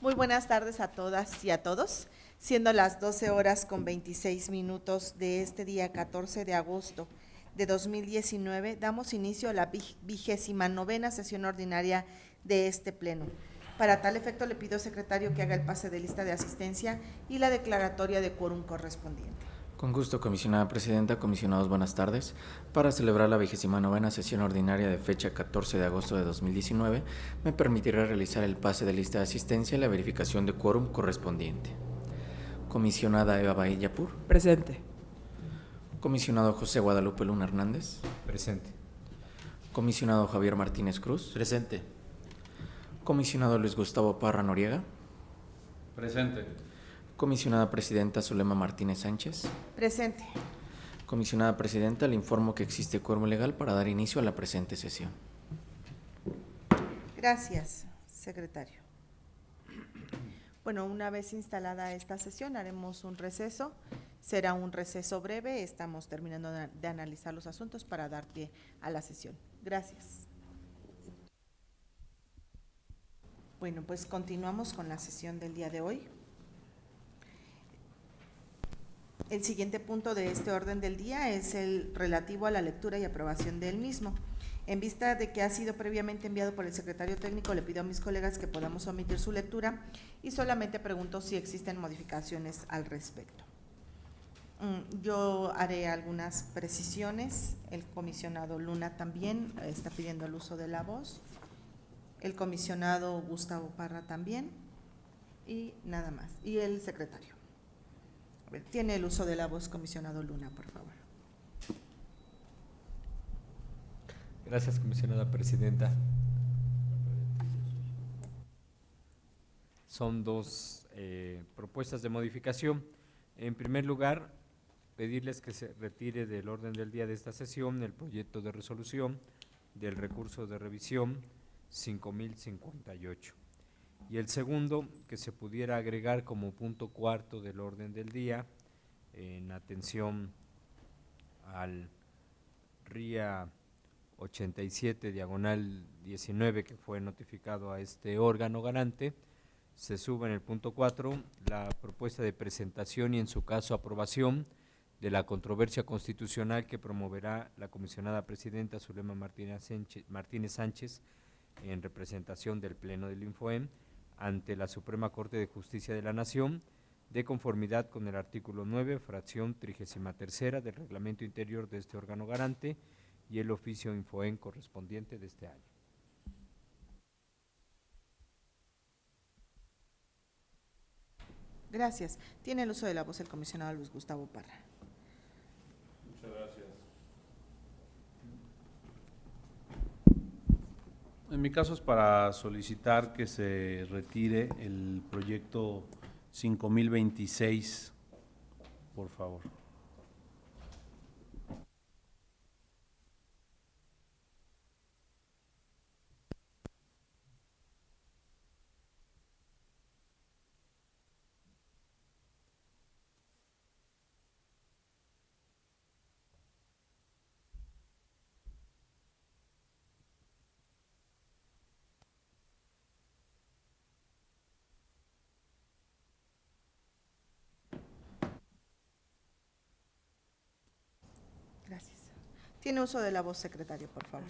Muy buenas tardes a todas y a todos. Siendo las 12 horas con 26 minutos de este día 14 de agosto de 2019, damos inicio a la 29ª sesión ordinaria de este pleno. Para tal efecto le pido, secretario, que haga el pase de lista de asistencia y la declaratoria de quórum correspondiente. Con gusto, comisionada presidenta, comisionados, buenas tardes. Para celebrar la 29ª sesión ordinaria de fecha 14 de agosto de 2019, me permitirá realizar el pase de lista de asistencia y la verificación de quórum correspondiente. Comisionada Eva Bahía-Yapur. Presente. Comisionado José Guadalupe Luna Hernández. Presente. Comisionado Javier Martínez Cruz. Presente. Comisionado Luis Gustavo Parra Noriega. Presente. Comisionada presidenta Zulema Martínez Sánchez. Presente. Comisionada presidenta, le informo que existe quórum legal para dar inicio a la presente sesión. Gracias, secretario. Bueno, una vez instalada esta sesión, haremos un receso. Será un receso breve. Estamos terminando de analizar los asuntos para dar pie a la sesión. Gracias. Bueno, pues continuamos con la sesión del día de hoy. El siguiente punto de este orden del día es el relativo a la lectura y aprobación del mismo. En vista de que ha sido previamente enviado por el secretario técnico, le pido a mis colegas que podamos omitir su lectura y solamente pregunto si existen modificaciones al respecto. Yo haré algunas precisiones. El comisionado Luna también está pidiendo el uso de la voz. El comisionado Gustavo Parra también. Y nada más. Y el secretario. A ver, tiene el uso de la voz, comisionado Luna, por favor. Gracias, comisionada presidenta. Son dos propuestas de modificación. En primer lugar, pedirles que se retire del orden del día de esta sesión el proyecto de resolución del recurso de revisión 5058. Y el segundo, que se pudiera agregar como punto cuarto del orden del día, en atención al RIA 87 diagonal 19 que fue notificado a este órgano garante, se sube en el punto 4 la propuesta de presentación y en su caso aprobación de la controversia constitucional que promoverá la comisionada presidenta Zulema Martínez Sánchez en representación del Pleno del Infoem ante la Suprema Corte de Justicia de la Nación, de conformidad con el artículo 9, fracción 33ª del reglamento interior de este órgano garante y el oficio Infoem correspondiente de este año. Gracias. Tiene el uso de la voz el comisionado Luis Gustavo Parra. Muchas gracias. En mi caso es para solicitar que se retire el proyecto 5026, por favor. Gracias. Tiene uso de la voz, secretario, por favor.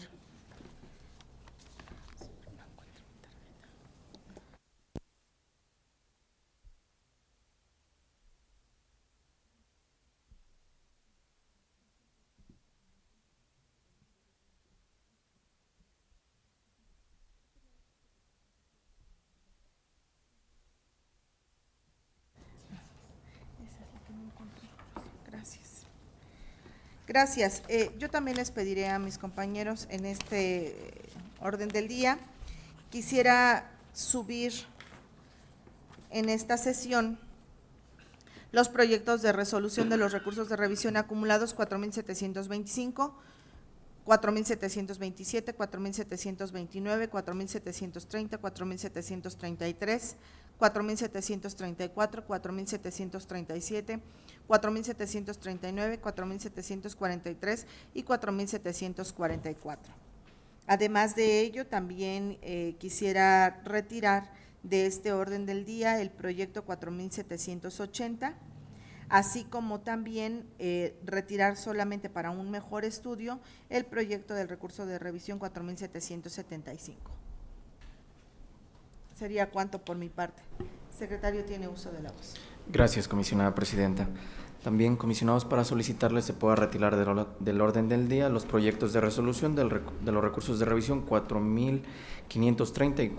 Gracias. Gracias. Yo también les pediré a mis compañeros en este orden del día, quisiera subir en esta sesión los proyectos de resolución de los recursos de revisión acumulados 4,725, 4,727, 4,729, 4,730, 4,733, 4,734, 4,737, 4,739, 4,743 y 4,744. Además de ello, también quisiera retirar de este orden del día el proyecto 4780, así como también retirar solamente para un mejor estudio el proyecto del recurso de revisión 4775. Sería cuanto por mi parte. Secretario, tiene uso de la voz. Gracias, comisionada presidenta. También, comisionados, para solicitarles se pueda retirar del orden del día los proyectos de resolución de los recursos de revisión 4.534 y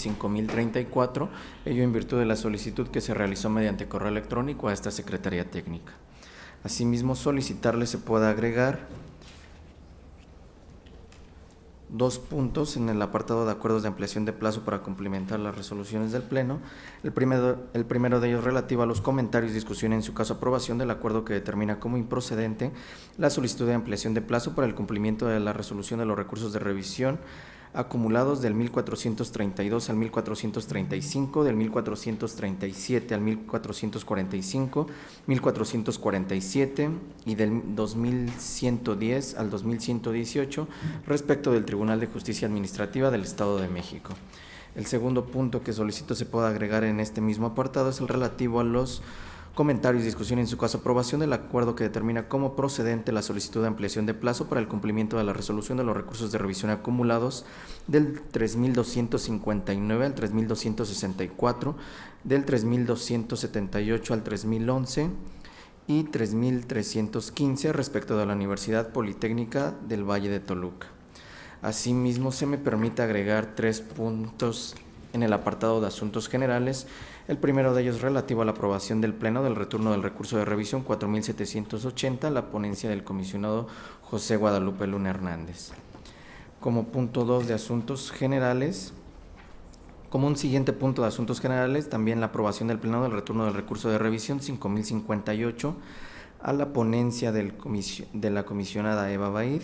5.034, ello en virtud de la solicitud que se realizó mediante correo electrónico a esta Secretaría Técnica. Asimismo, solicitarles se pueda agregar 2 puntos en el apartado de acuerdos de ampliación de plazo para complementar las resoluciones del Pleno. El primero de ellos relativo a los comentarios y discusión en su caso aprobación del acuerdo que determina como improcedente la solicitud de ampliación de plazo para el cumplimiento de la resolución de los recursos de revisión acumulados del 1432 al 1435, del 1437 al 1445, 1447 y del 2110 al 2118 respecto del Tribunal de Justicia Administrativa del Estado de México. El segundo punto que solicito se pueda agregar en este mismo apartado es el relativo a los comentarios y discusión en su caso aprobación del acuerdo que determina como procedente la solicitud de ampliación de plazo para el cumplimiento de la resolución de los recursos de revisión acumulados del 3259 al 3264, del 3278 al 3011 y 3315 respecto de la Universidad Politécnica del Valle de Toluca. Asimismo, se me permite agregar 3 puntos en el apartado de asuntos generales. El primero de ellos relativo a la aprobación del Pleno del retorno del recurso de revisión 4780, la ponencia del comisionado José Guadalupe Luna Hernández. Como punto 2 de asuntos generales, como un siguiente punto de asuntos generales, también la aprobación del Pleno del retorno del recurso de revisión 5058 a la ponencia de la comisionada Eva Baid.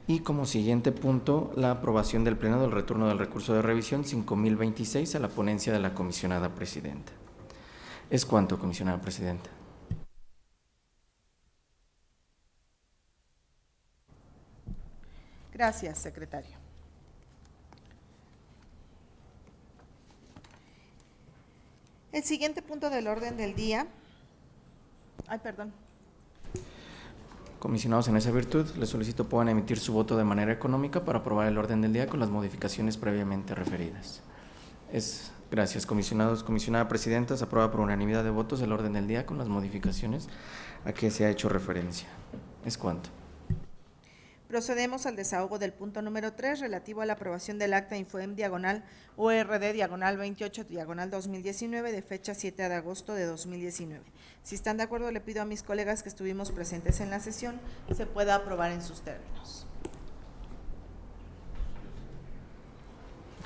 Y como siguiente punto, la aprobación del Pleno del retorno del recurso de revisión 5026 a la ponencia de la comisionada presidenta. Es cuanto, comisionada presidenta. Gracias, secretario. El siguiente punto del orden del día. Comisionados, en esa virtud, les solicito puedan emitir su voto de manera económica para aprobar el orden del día con las modificaciones previamente referidas. Gracias, comisionados. Comisionada presidenta, se aprueba por unanimidad de votos el orden del día con las modificaciones a que se ha hecho referencia. Es cuanto. Procedemos al desahogo del punto número 3 relativo a la aprobación del acta Infoem diagonal ORD diagonal 28 diagonal 2019 de fecha 7 de agosto de 2019. Si están de acuerdo, le pido a mis colegas que estuvimos presentes en la sesión se pueda aprobar en sus términos.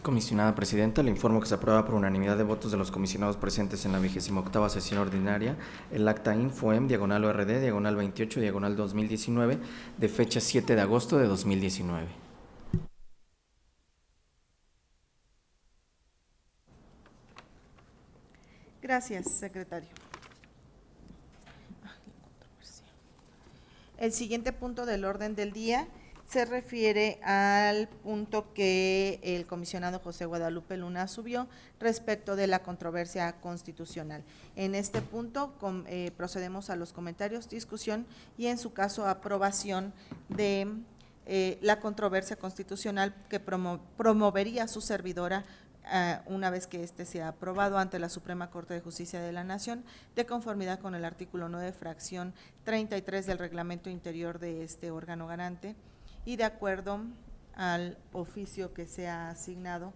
Comisionada presidenta, le informo que se aprueba por unanimidad de votos de los comisionados presentes en la 28ª sesión ordinaria el acta Infoem diagonal ORD diagonal 28 diagonal 2019 de fecha 7 de agosto de 2019. Gracias, secretario. El siguiente punto del orden del día se refiere al punto que el comisionado José Guadalupe Luna subió respecto de la controversia constitucional. En este punto procedemos a los comentarios, discusión y en su caso aprobación de la controversia constitucional que promovería su servidora una vez que éste sea aprobado ante la Suprema Corte de Justicia de la Nación, de conformidad con el artículo 9, fracción 33 del reglamento interior de este órgano garante, y de acuerdo al oficio que se ha asignado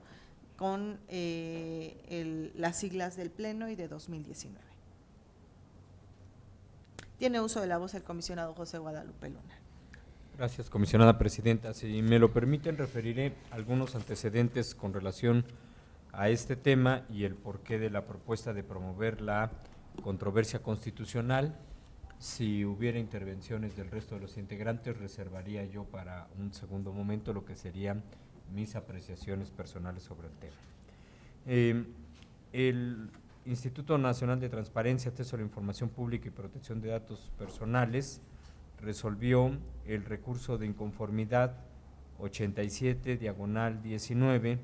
con las siglas del Pleno y de 2019. Tiene uso de la voz el comisionado José Guadalupe Luna. Gracias, comisionada presidenta. Si me lo permiten, referiré algunos antecedentes con relación a este tema y el porqué de la propuesta de promover la controversia constitucional. Si hubiera intervenciones del resto de los integrantes, reservaría yo para un segundo momento lo que serían mis apreciaciones personales sobre el tema. El Instituto Nacional de Transparencia, Acceso a la Información Pública y Protección de Datos Personales resolvió el recurso de inconformidad 87 diagonal 19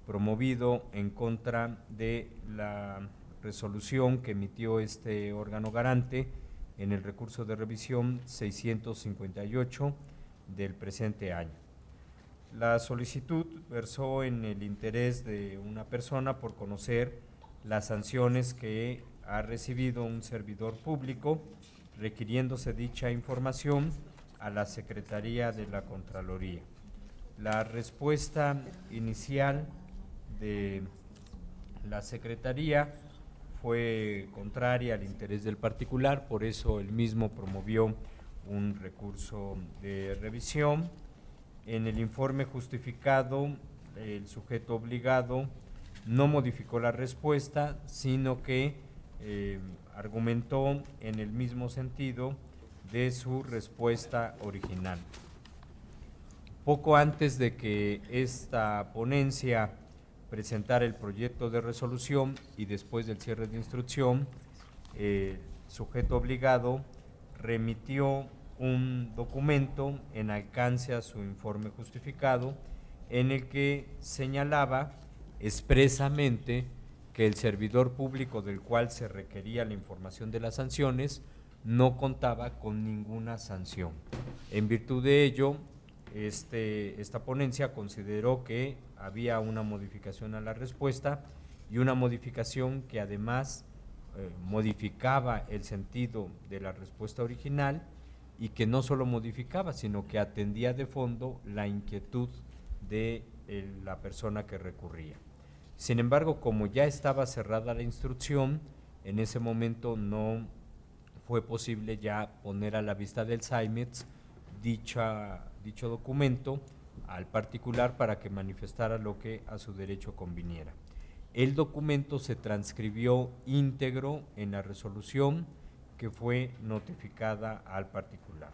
promovido en contra de la resolución que emitió este órgano garante en el recurso de revisión 658 del presente año. La solicitud versó en el interés de una persona por conocer las sanciones que ha recibido un servidor público, requiriéndose dicha información a la Secretaría de la Contraloría. La respuesta inicial de la Secretaría fue contraria al interés del particular, por eso él mismo promovió un recurso de revisión. En el informe justificado, el sujeto obligado no modificó la respuesta, sino que argumentó en el mismo sentido de su respuesta original. Poco antes de que esta ponencia presentara el proyecto de resolución y después del cierre de instrucción, el sujeto obligado remitió un documento en alcance a su informe justificado en el que señalaba expresamente que el servidor público del cual se requería la información de las sanciones no contaba con ninguna sanción. En virtud de ello, esta ponencia consideró que había una modificación a la respuesta y una modificación que además modificaba el sentido de la respuesta original y que no solo modificaba, sino que atendía de fondo la inquietud de la persona que recurría. Sin embargo, como ya estaba cerrada la instrucción, en ese momento no fue posible ya poner a la vista del SAIMETS dicho documento al particular para que manifestara lo que a su derecho conviniera. El documento se transcribió íntegro en la resolución que fue notificada al particular.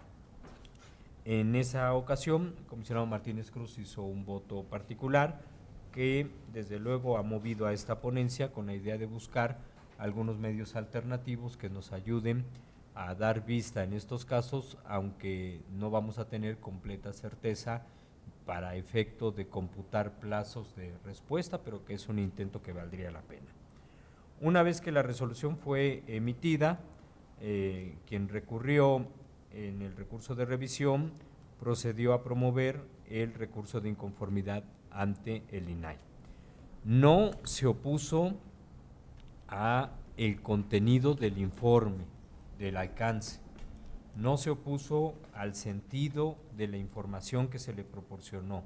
En esa ocasión, el comisionado Martínez Cruz hizo un voto particular que desde luego ha movido a esta ponencia con la idea de buscar algunos medios alternativos que nos ayuden a dar vista en estos casos, aunque no vamos a tener completa certeza para efecto de computar plazos de respuesta, pero que es un intento que valdría la pena. Una vez que la resolución fue emitida, quien recurrió en el recurso de revisión procedió a promover el recurso de inconformidad ante el INAI. No se opuso a el contenido del informe, del alcance, no se opuso al sentido de la información que se le proporcionó,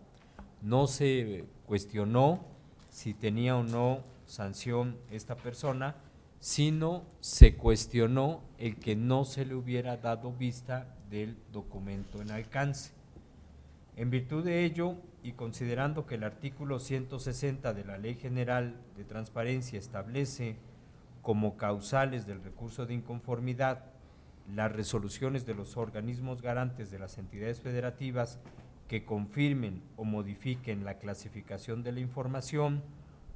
no se cuestionó si tenía o no sanción esta persona, sino se cuestionó el que no se le hubiera dado vista del documento en alcance. En virtud de ello, y considerando que el artículo 160 de la Ley General de Transparencia establece como causales del recurso de inconformidad las resoluciones de los organismos garantes de las entidades federativas que confirmen o modifiquen la clasificación de la información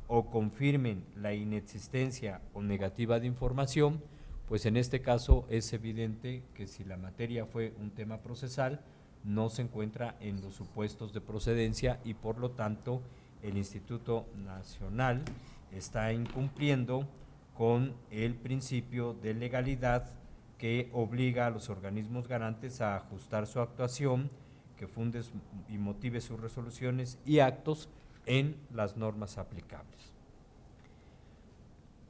o confirmen la inexistencia o negativa de información, pues en este caso es evidente que si la materia fue un tema procesal, no se encuentra en los supuestos de procedencia y por lo tanto el Instituto Nacional está incumpliendo con el principio de legalidad que obliga a los organismos garantes a ajustar su actuación, que funde y motive sus resoluciones y actos en las normas aplicables.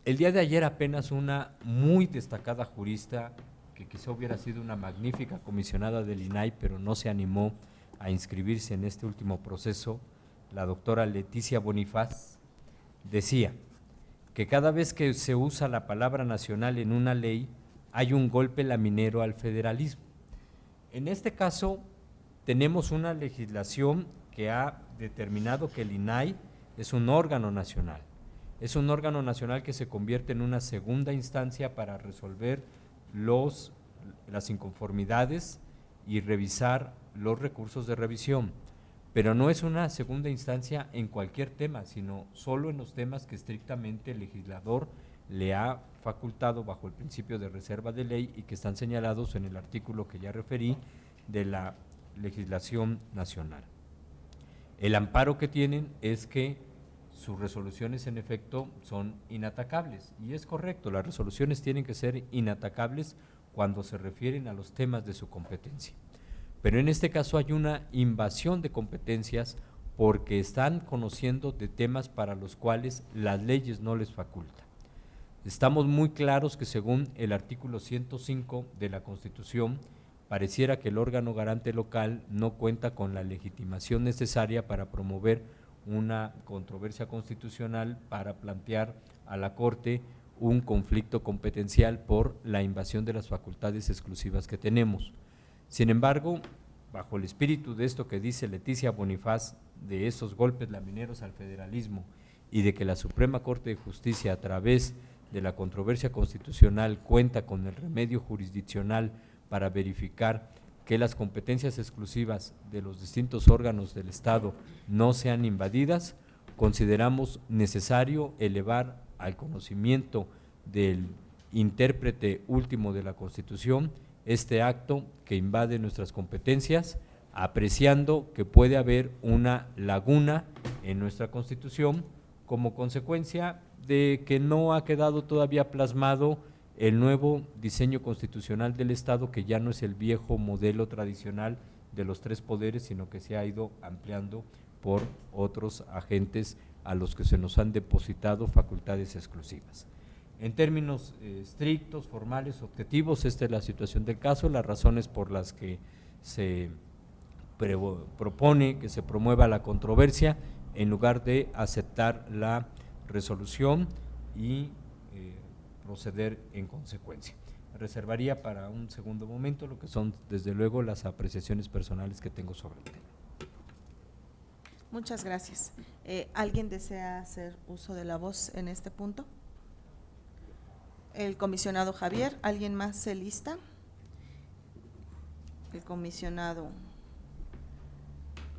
El día de ayer apenas una muy destacada jurista, que quizá hubiera sido una magnífica comisionada del INAI, pero no se animó a inscribirse en este último proceso, la doctora Leticia Bonifaz, decía que cada vez que se usa la palabra nacional en una ley, hay un golpe laminero al federalismo. En este caso, tenemos una legislación que ha determinado que el INAI es un órgano nacional. Es un órgano nacional que se convierte en una segunda instancia para resolver las inconformidades y revisar los recursos de revisión, pero no es una segunda instancia en cualquier tema, sino solo en los temas que estrictamente el legislador le ha facultado bajo el principio de reserva de ley y que están señalados en el artículo que ya referí de la legislación nacional. El amparo que tienen es que sus resoluciones en efecto son inatacables. Y es correcto, las resoluciones tienen que ser inatacables cuando se refieren a los temas de su competencia. Pero en este caso hay una invasión de competencias porque están conociendo de temas para los cuales las leyes no les facultan. Estamos muy claros que según el artículo 105 de la Constitución, pareciera que el órgano garante local no cuenta con la legitimación necesaria para promover una controversia constitucional, para plantear a la Corte un conflicto competencial por la invasión de las facultades exclusivas que tenemos. Sin embargo, bajo el espíritu de esto que dice Leticia Bonifaz, de esos golpes lamineros al federalismo y de que la Suprema Corte de Justicia, a través de la controversia constitucional, cuenta con el remedio jurisdiccional para verificar que las competencias exclusivas de los distintos órganos del Estado no sean invadidas, consideramos necesario elevar al conocimiento del intérprete último de la Constitución este acto que invade nuestras competencias, apreciando que puede haber una laguna en nuestra Constitución como consecuencia de que no ha quedado todavía plasmado el nuevo diseño constitucional del Estado, que ya no es el viejo modelo tradicional de los tres poderes, sino que se ha ido ampliando por otros agentes a los que se nos han depositado facultades exclusivas. En términos estrictos, formales, objetivos, esta es la situación del caso, las razones por las que se propone que se promueva la controversia en lugar de aceptar la resolución y proceder en consecuencia. Reservaría para un segundo momento lo que son, desde luego, las apreciaciones personales que tengo sobre el tema. Muchas gracias. ¿Alguien desea hacer uso de la voz en este punto? El comisionado Javier, ¿alguien más se lista? El comisionado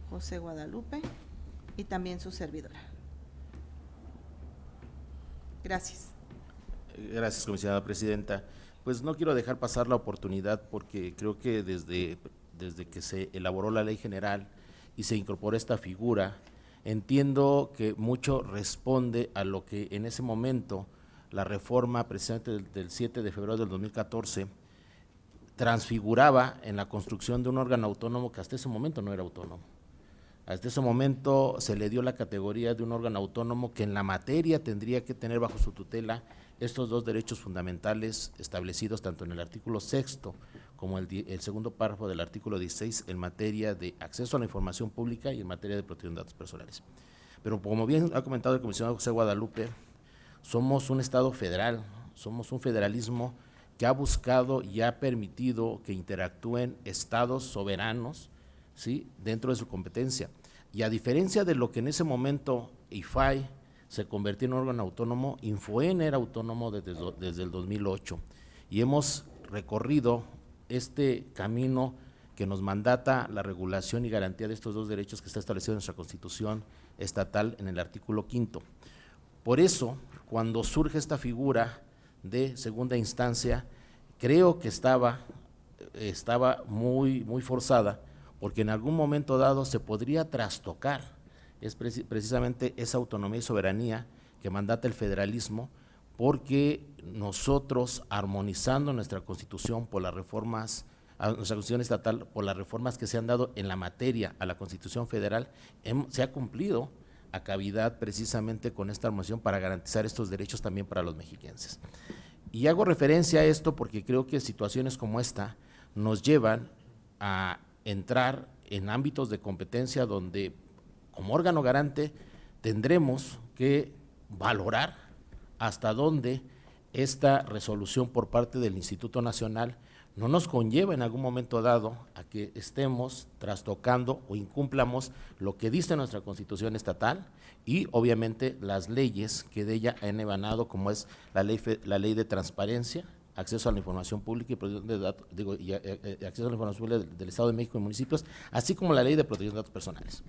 José Guadalupe y también su servidora. Gracias. Gracias, comisionada presidenta. Pues no quiero dejar pasar la oportunidad porque creo que desde que se elaboró la ley general y se incorporó esta figura, entiendo que mucho responde a lo que en ese momento la reforma precisamente del 7 de febrero del 2014 transfiguraba en la construcción de un órgano autónomo que hasta ese momento no era autónomo. Hasta ese momento se le dio la categoría de un órgano autónomo que en la materia tendría que tener bajo su tutela estos dos derechos fundamentales establecidos tanto en el artículo 6º como el segundo párrafo del artículo 16 en materia de acceso a la información pública y en materia de protección de datos personales. Pero como bien ha comentado el comisionado José Guadalupe, somos un Estado federal, somos un federalismo que ha buscado y ha permitido que interactúen estados soberanos, ¿sí?, dentro de su competencia. Y a diferencia de lo que en ese momento IFAI se convirtió en un órgano autónomo, Infoen era autónomo desde el 2008 y hemos recorrido este camino que nos mandata la regulación y garantía de estos dos derechos que está establecido en nuestra Constitución estatal en el artículo 5º. Por eso, cuando surge esta figura de segunda instancia, creo que estaba muy forzada, porque en algún momento dado se podría trastocar precisamente esa autonomía y soberanía que mandata el federalismo, porque nosotros, armonizando nuestra Constitución por las reformas, a nuestra Constitución estatal, por las reformas que se han dado en la materia a la Constitución federal, se ha cumplido a cavidad precisamente con esta armonización para garantizar estos derechos también para los mexiquenses. Y hago referencia a esto porque creo que situaciones como esta nos llevan a entrar en ámbitos de competencia donde como órgano garante tendremos que valorar hasta dónde esta resolución por parte del Instituto Nacional no nos conlleva en algún momento dado a que estemos trastocando o incumplamos lo que dice nuestra Constitución estatal y obviamente las leyes que de ella han emanado, como es la ley de transparencia, acceso a la información pública y protección de datos, acceso a la información pública del Estado de México y municipios, así como la ley de protección de datos personales.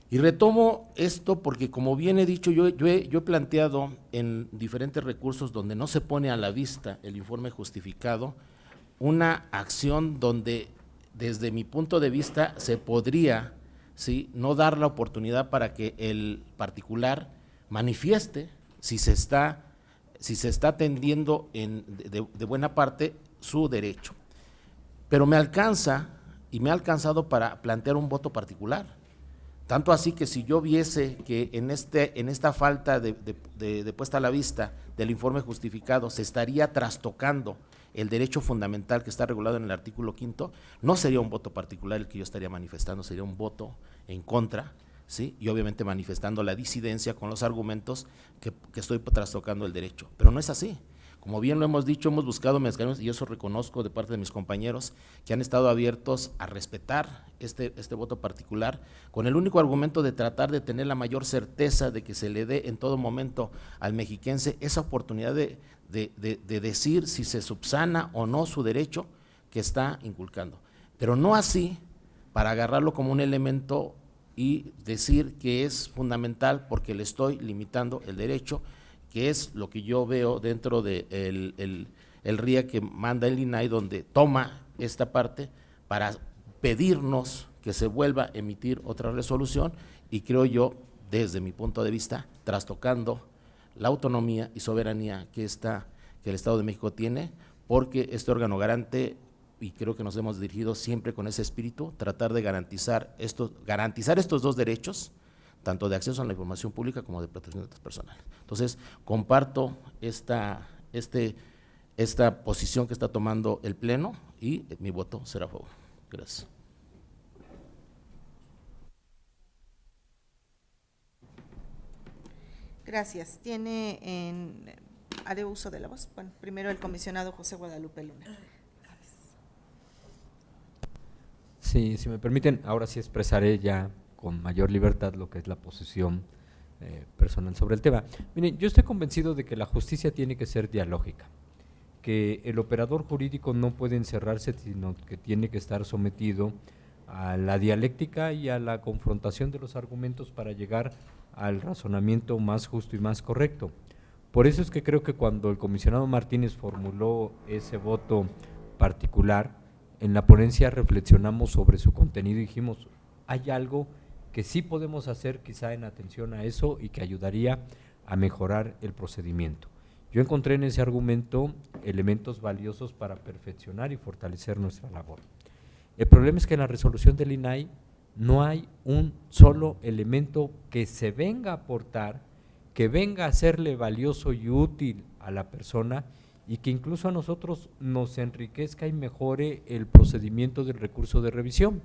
Y retomo esto porque, como bien he dicho, yo he planteado en diferentes recursos donde no se pone a la vista el informe justificado, una acción donde desde mi punto de vista se podría ¿sí? No dar la oportunidad para que el particular manifieste si se está atendiendo de buena parte su derecho. Pero me alcanza y me ha alcanzado para plantear un voto particular. Tanto así que si yo viese que en esta falta de puesta a la vista del informe justificado se estaría trastocando el derecho fundamental que está regulado en el artículo 5º, no sería un voto particular el que yo estaría manifestando, sería un voto en contra, ¿sí? Y obviamente manifestando la disidencia con los argumentos que estoy trastocando el derecho. Pero no es así. Como bien lo hemos dicho, hemos buscado mecanismos, y eso reconozco de parte de mis compañeros, que han estado abiertos a respetar este voto particular, con el único argumento de tratar de tener la mayor certeza de que se le dé en todo momento al mexiquense esa oportunidad de decir si se subsana o no su derecho que está inculcando. Pero no así para agarrarlo como un elemento y decir que es fundamental porque le estoy limitando el derecho, que es lo que yo veo dentro de el RIA que manda el INAI, donde toma esta parte para pedirnos que se vuelva a emitir otra resolución, y creo yo, desde mi punto de vista, trastocando la autonomía y soberanía que el Estado de México tiene, porque este órgano garante, y creo que nos hemos dirigido siempre con ese espíritu, tratar de garantizar estos dos derechos, tanto de acceso a la información pública como de protección de datos personales. Entonces, comparto esta posición que está tomando el Pleno y mi voto será a favor. Gracias. Gracias. Haré uso de la voz. Bueno, primero el comisionado José Guadalupe Luna. Sí, si me permiten, ahora sí expresaré ya con mayor libertad lo que es la posición personal sobre el tema. Miren, yo estoy convencido de que la justicia tiene que ser dialógica, que el operador jurídico no puede encerrarse, sino que tiene que estar sometido a la dialéctica y a la confrontación de los argumentos para llegar al razonamiento más justo y más correcto. Por eso es que creo que cuando el comisionado Martínez formuló ese voto particular, en la ponencia reflexionamos sobre su contenido y dijimos, hay algo que sí podemos hacer quizá en atención a eso y que ayudaría a mejorar el procedimiento. Yo encontré en ese argumento elementos valiosos para perfeccionar y fortalecer nuestra labor. El problema es que en la resolución del INAI no hay un solo elemento que se venga a aportar, que venga a hacerle valioso y útil a la persona y que incluso a nosotros nos enriquezca y mejore el procedimiento del recurso de revisión.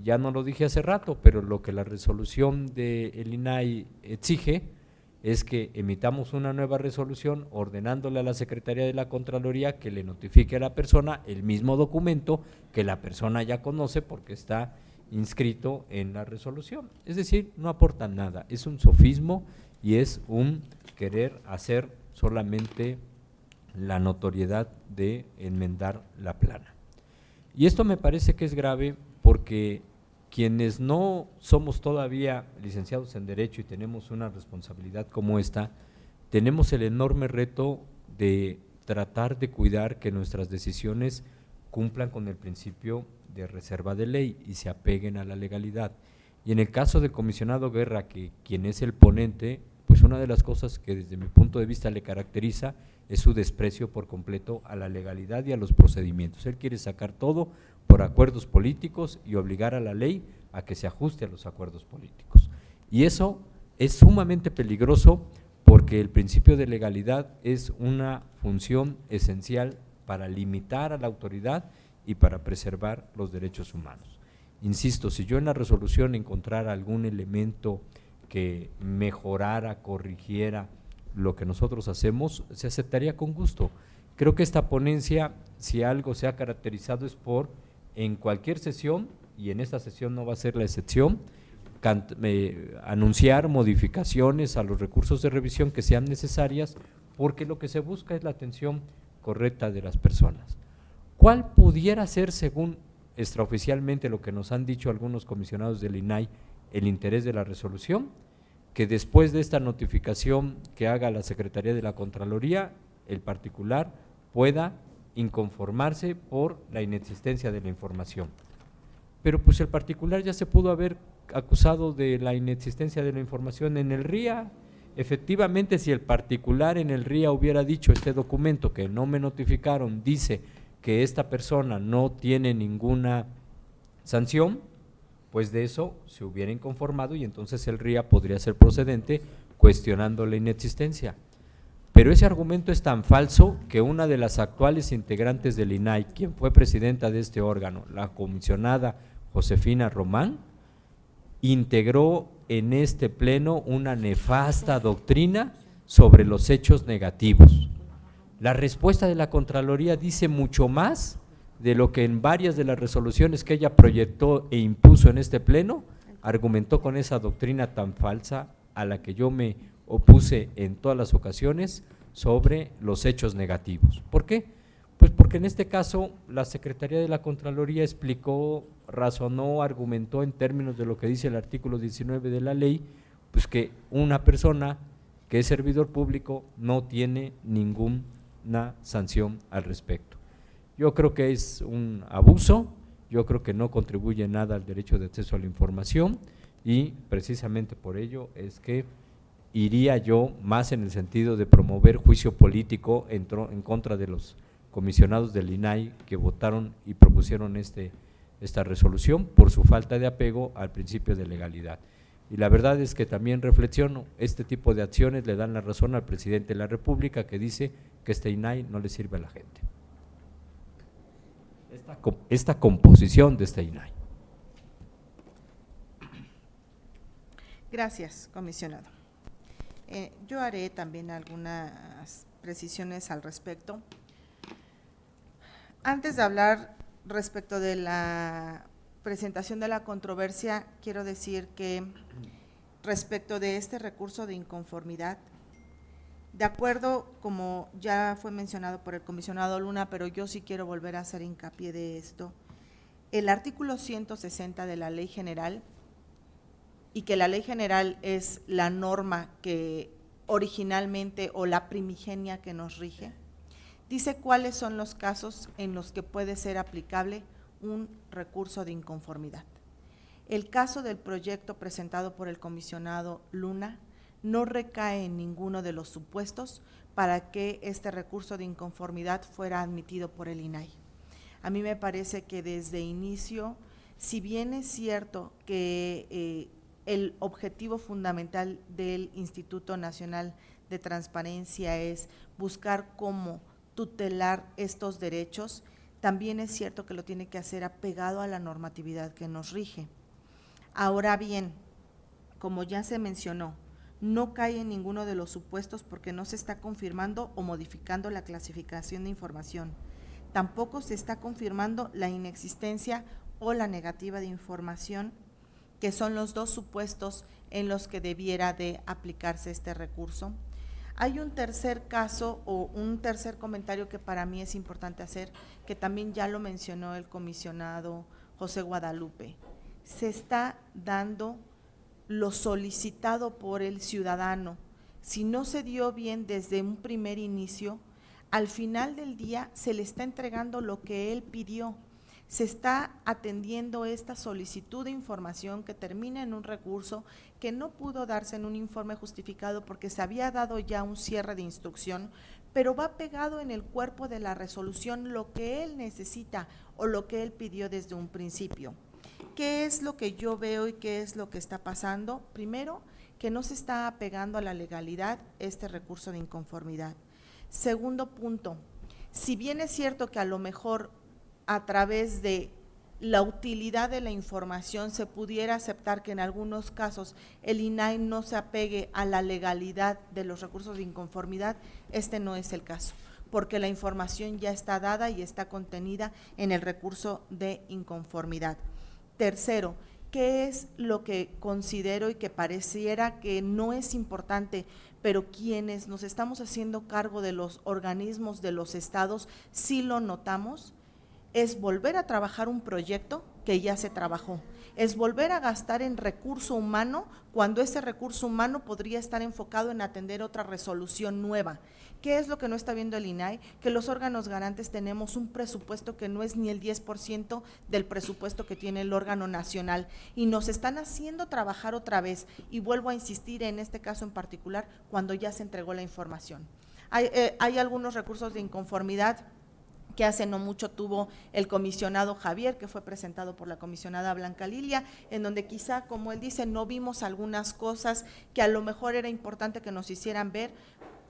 Ya no lo dije hace rato, pero lo que la resolución del INAI exige es que emitamos una nueva resolución ordenándole a la Secretaría de la Contraloría que le notifique a la persona el mismo documento que la persona ya conoce porque está inscrito en la resolución. Es decir, no aporta nada, es un sofismo y es un querer hacer solamente la notoriedad de enmendar la plana. Y esto me parece que es grave porque quienes no somos todavía licenciados en Derecho y tenemos una responsabilidad como esta, tenemos el enorme reto de tratar de cuidar que nuestras decisiones cumplan con el principio de reserva de ley y se apeguen a la legalidad. Y en el caso del comisionado Guerra, quien es el ponente, pues una de las cosas que desde mi punto de vista le caracteriza es su desprecio por completo a la legalidad y a los procedimientos. Él quiere sacar todo por acuerdos políticos y obligar a la ley a que se ajuste a los acuerdos políticos. Y eso es sumamente peligroso porque el principio de legalidad es una función esencial para limitar a la autoridad y para preservar los derechos humanos. Insisto, si yo en la resolución encontrara algún elemento que mejorara, corrigiera lo que nosotros hacemos, se aceptaría con gusto. Creo que esta ponencia, si algo se ha caracterizado es por, en cualquier sesión, y en esta sesión no va a ser la excepción, anunciar modificaciones a los recursos de revisión que sean necesarias, porque lo que se busca es la atención correcta de las personas. ¿Cuál pudiera ser, según extraoficialmente lo que nos han dicho algunos comisionados del INAI, el interés de la resolución? Que después de esta notificación que haga la Secretaría de la Contraloría, el particular pueda inconformarse por la inexistencia de la información. Pero pues el particular ya se pudo haber acusado de la inexistencia de la información en el RIA. Efectivamente, si el particular en el RIA hubiera dicho este documento que no me notificaron, dice que esta persona no tiene ninguna sanción, pues de eso se hubiera inconformado y entonces el RIA podría ser procedente cuestionando la inexistencia. Pero ese argumento es tan falso que una de las actuales integrantes del INAI, quien fue presidenta de este órgano, la comisionada Josefina Román, integró en este pleno una nefasta doctrina sobre los hechos negativos. La respuesta de la Contraloría dice mucho más de lo que en varias de las resoluciones que ella proyectó e impuso en este pleno, argumentó con esa doctrina tan falsa a la que yo me opuse en todas las ocasiones sobre los hechos negativos. ¿Por qué? Pues porque en este caso la Secretaría de la Contraloría explicó, razonó, argumentó en términos de lo que dice el artículo 19 de la ley, pues que una persona que es servidor público no tiene ninguna sanción al respecto. Yo creo que es un abuso, yo creo que no contribuye nada al derecho de acceso a la información y precisamente por ello es que iría yo más en el sentido de promover juicio político en contra de los comisionados del INAI que votaron y propusieron esta resolución por su falta de apego al principio de legalidad. Y la verdad es que también reflexiono, este tipo de acciones le dan la razón al presidente de la República que dice que este INAI no le sirve a la gente. Esta composición de este INAI. Gracias, comisionado. Yo haré también algunas precisiones al respecto. Antes de hablar respecto de la presentación de la controversia, quiero decir que respecto de este recurso de inconformidad, de acuerdo, como ya fue mencionado por el comisionado Luna, pero yo sí quiero volver a hacer hincapié de esto, el artículo 160 de la Ley General, y que la Ley General es la norma que originalmente o la primigenia que nos rige, dice cuáles son los casos en los que puede ser aplicable un recurso de inconformidad. El caso del proyecto presentado por el comisionado Luna no recae en ninguno de los supuestos para que este recurso de inconformidad fuera admitido por el INAI. A mí me parece que desde inicio, si bien es cierto que el objetivo fundamental del Instituto Nacional de Transparencia es buscar cómo tutelar estos derechos, también es cierto que lo tiene que hacer apegado a la normatividad que nos rige. Ahora bien, como ya se mencionó, no cae en ninguno de los supuestos porque no se está confirmando o modificando la clasificación de información. Tampoco se está confirmando la inexistencia o la negativa de información, que son los dos supuestos en los que debiera de aplicarse este recurso. Hay un tercer caso o un tercer comentario que para mí es importante hacer, que también ya lo mencionó el comisionado José Guadalupe. Se está dando lo solicitado por el ciudadano. Si no se dio bien desde un primer inicio, al final del día se le está entregando lo que él pidió. Se está atendiendo esta solicitud de información que termina en un recurso que no pudo darse en un informe justificado porque se había dado ya un cierre de instrucción, pero va pegado en el cuerpo de la resolución lo que él necesita o lo que él pidió desde un principio. ¿Qué es lo que yo veo y qué es lo que está pasando? Primero, que no se está apegando a la legalidad este recurso de inconformidad. Segundo punto, si bien es cierto que a lo mejor a través de la utilidad de la información se pudiera aceptar que en algunos casos el INAI no se apegue a la legalidad de los recursos de inconformidad, este no es el caso, porque la información ya está dada y está contenida en el recurso de inconformidad. Tercero, ¿qué es lo que considero y que pareciera que no es importante, pero quienes nos estamos haciendo cargo de los organismos de los estados sí lo notamos? es volver a trabajar un proyecto que ya se trabajó, es volver a gastar en recurso humano cuando ese recurso humano podría estar enfocado en atender otra resolución nueva. ¿Qué es lo que no está viendo el INAI? Que los órganos garantes tenemos un presupuesto que no es ni el 10% del presupuesto que tiene el órgano nacional y nos están haciendo trabajar otra vez, y vuelvo a insistir en este caso en particular, cuando ya se entregó la información. Hay algunos recursos de inconformidad que hace no mucho tuvo el comisionado Javier, que fue presentado por la comisionada Blanca Lilia, en donde quizá, como él dice, no vimos algunas cosas que a lo mejor era importante que nos hicieran ver.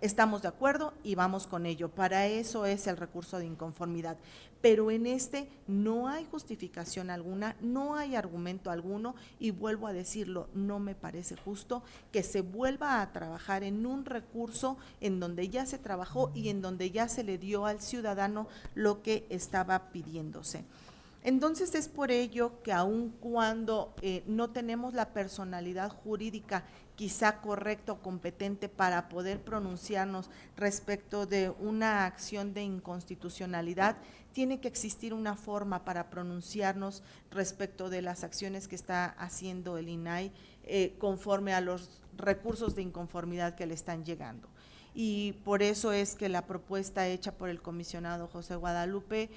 Estamos de acuerdo y vamos con ello, para eso es el recurso de inconformidad, pero en este no hay justificación alguna, no hay argumento alguno, y vuelvo a decirlo, no me parece justo que se vuelva a trabajar en un recurso en donde ya se trabajó y en donde ya se le dio al ciudadano lo que estaba pidiéndose. Entonces es por ello que aun cuando no tenemos la personalidad jurídica quizá correcta o competente para poder pronunciarnos respecto de una acción de inconstitucionalidad, tiene que existir una forma para pronunciarnos respecto de las acciones que está haciendo el INAI conforme a los recursos de inconformidad que le están llegando. Y por eso es que la propuesta hecha por el comisionado José Guadalupe,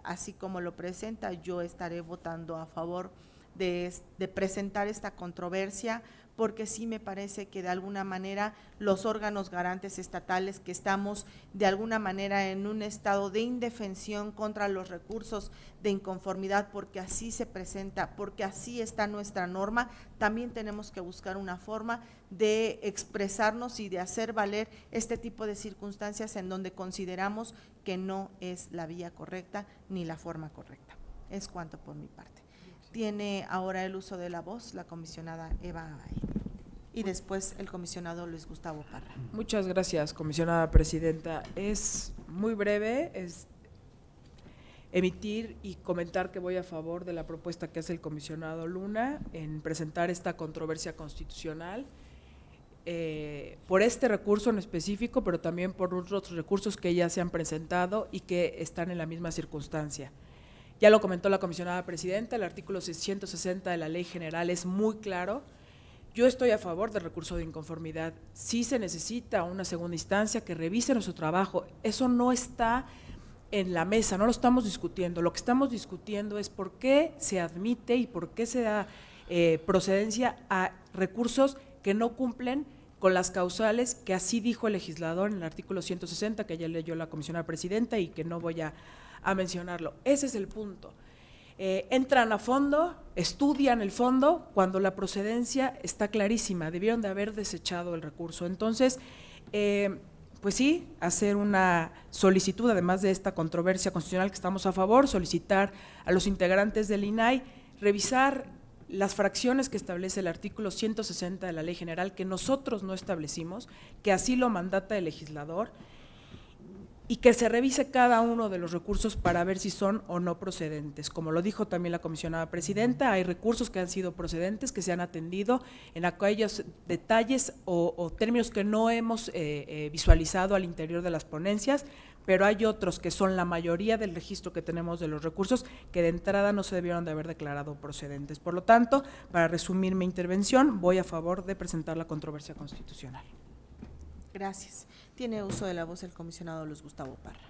así como lo presenta, yo estaré votando a favor de presentar esta controversia, porque sí me parece que de alguna manera los órganos garantes estatales, que estamos de alguna manera en un estado de indefensión contra los recursos de inconformidad, porque así se presenta, porque así está nuestra norma, también tenemos que buscar una forma de expresarnos y de hacer valer este tipo de circunstancias en donde consideramos que no es la vía correcta ni la forma correcta. Es cuanto por mi parte. Tiene ahora el uso de la voz la comisionada Eva Abay y después el comisionado Luis Gustavo Parra. Muchas gracias, comisionada presidenta. Es muy breve, es emitir y comentar que voy a favor de la propuesta que hace el comisionado Luna en presentar esta controversia constitucional por este recurso en específico, pero también por otros recursos que ya se han presentado y que están en la misma circunstancia. Ya lo comentó la comisionada presidenta, el artículo 660 de la Ley General es muy claro. Yo estoy a favor del recurso de inconformidad. Sí se necesita una segunda instancia que revise nuestro trabajo. Eso no está en la mesa, no lo estamos discutiendo. Lo que estamos discutiendo es por qué se admite y por qué se da procedencia a recursos que no cumplen con las causales que así dijo el legislador en el artículo 160, que ya leyó la comisionada presidenta y que no voy a mencionarlo. Ese es el punto. Entran a fondo, estudian el fondo, cuando la procedencia está clarísima, debieron de haber desechado el recurso. Entonces, pues sí, hacer una solicitud, además de esta controversia constitucional que estamos a favor, solicitar a los integrantes del INAI revisar las fracciones que establece el artículo 160 de la Ley General, que nosotros no establecimos, que así lo mandata el legislador, y que se revise cada uno de los recursos para ver si son o no procedentes. Como lo dijo también la comisionada presidenta, hay recursos que han sido procedentes, que se han atendido en aquellos detalles o términos que no hemos visualizado al interior de las ponencias, pero hay otros que son la mayoría del registro que tenemos de los recursos que de entrada no se debieron de haber declarado procedentes. Por lo tanto, para resumir mi intervención, voy a favor de presentar la controversia constitucional. Gracias. Tiene uso de la voz el comisionado Luis Gustavo Parra.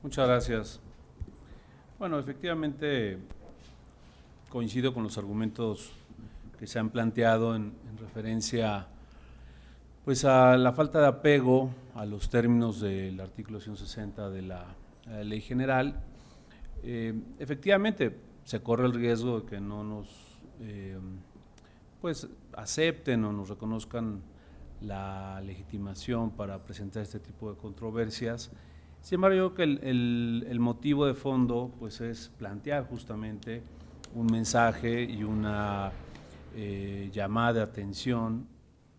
Muchas gracias. Bueno, efectivamente coincido con los argumentos que se han planteado en referencia pues a la falta de apego a los términos del artículo 160 de la Ley General. Efectivamente se corre el riesgo de que no nos pues acepten o nos reconozcan la legitimación para presentar este tipo de controversias. Sin embargo, yo creo que el motivo de fondo pues es plantear justamente un mensaje y una llamada de atención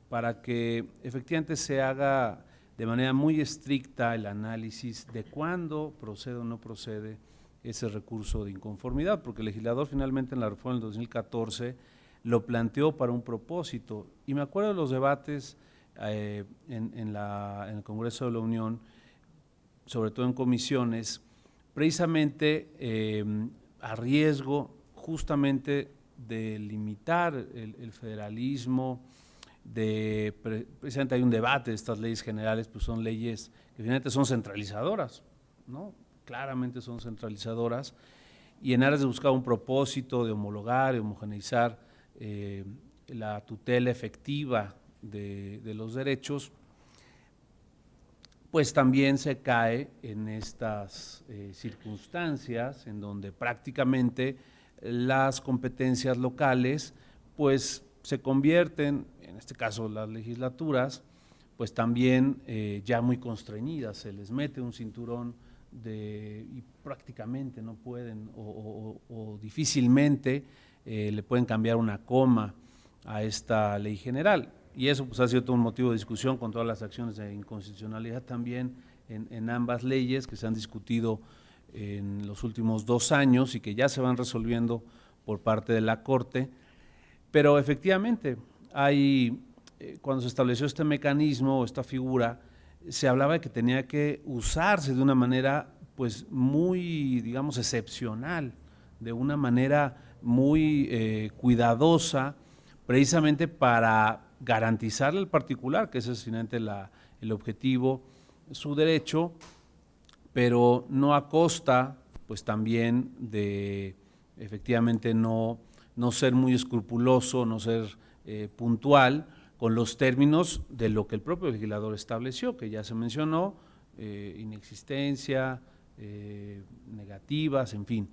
para que efectivamente se haga de manera muy estricta el análisis de cuándo procede o no procede ese recurso de inconformidad, porque el legislador finalmente en la reforma del 2014 lo planteó para un propósito, y me acuerdo de los debates en el Congreso de la Unión, sobre todo en comisiones, precisamente a riesgo justamente de limitar el federalismo, precisamente hay un debate de estas leyes generales, pues son leyes que finalmente son centralizadoras, ¿no? Claramente son centralizadoras, y en aras de buscar un propósito de homologar, de homogeneizar la tutela efectiva de los derechos, pues también se cae en estas circunstancias en donde prácticamente las competencias locales pues se convierten, en este caso las legislaturas, pues también ya muy constreñidas, se les mete un cinturón y prácticamente no pueden o difícilmente le pueden cambiar una coma a esta ley general. Y eso pues ha sido todo un motivo de discusión con todas las acciones de inconstitucionalidad también en ambas leyes que se han discutido en los últimos 2 años y que ya se van resolviendo por parte de la Corte. Pero efectivamente, cuando se estableció este mecanismo o esta figura, se hablaba de que tenía que usarse de una manera pues muy, digamos, excepcional, de una manera muy cuidadosa, precisamente para garantizarle al particular, que ese es finalmente el objetivo, su derecho, pero no a costa, pues también de efectivamente no ser muy escrupuloso, no ser puntual con los términos de lo que el propio legislador estableció, que ya se mencionó, inexistencia, negativas, en fin.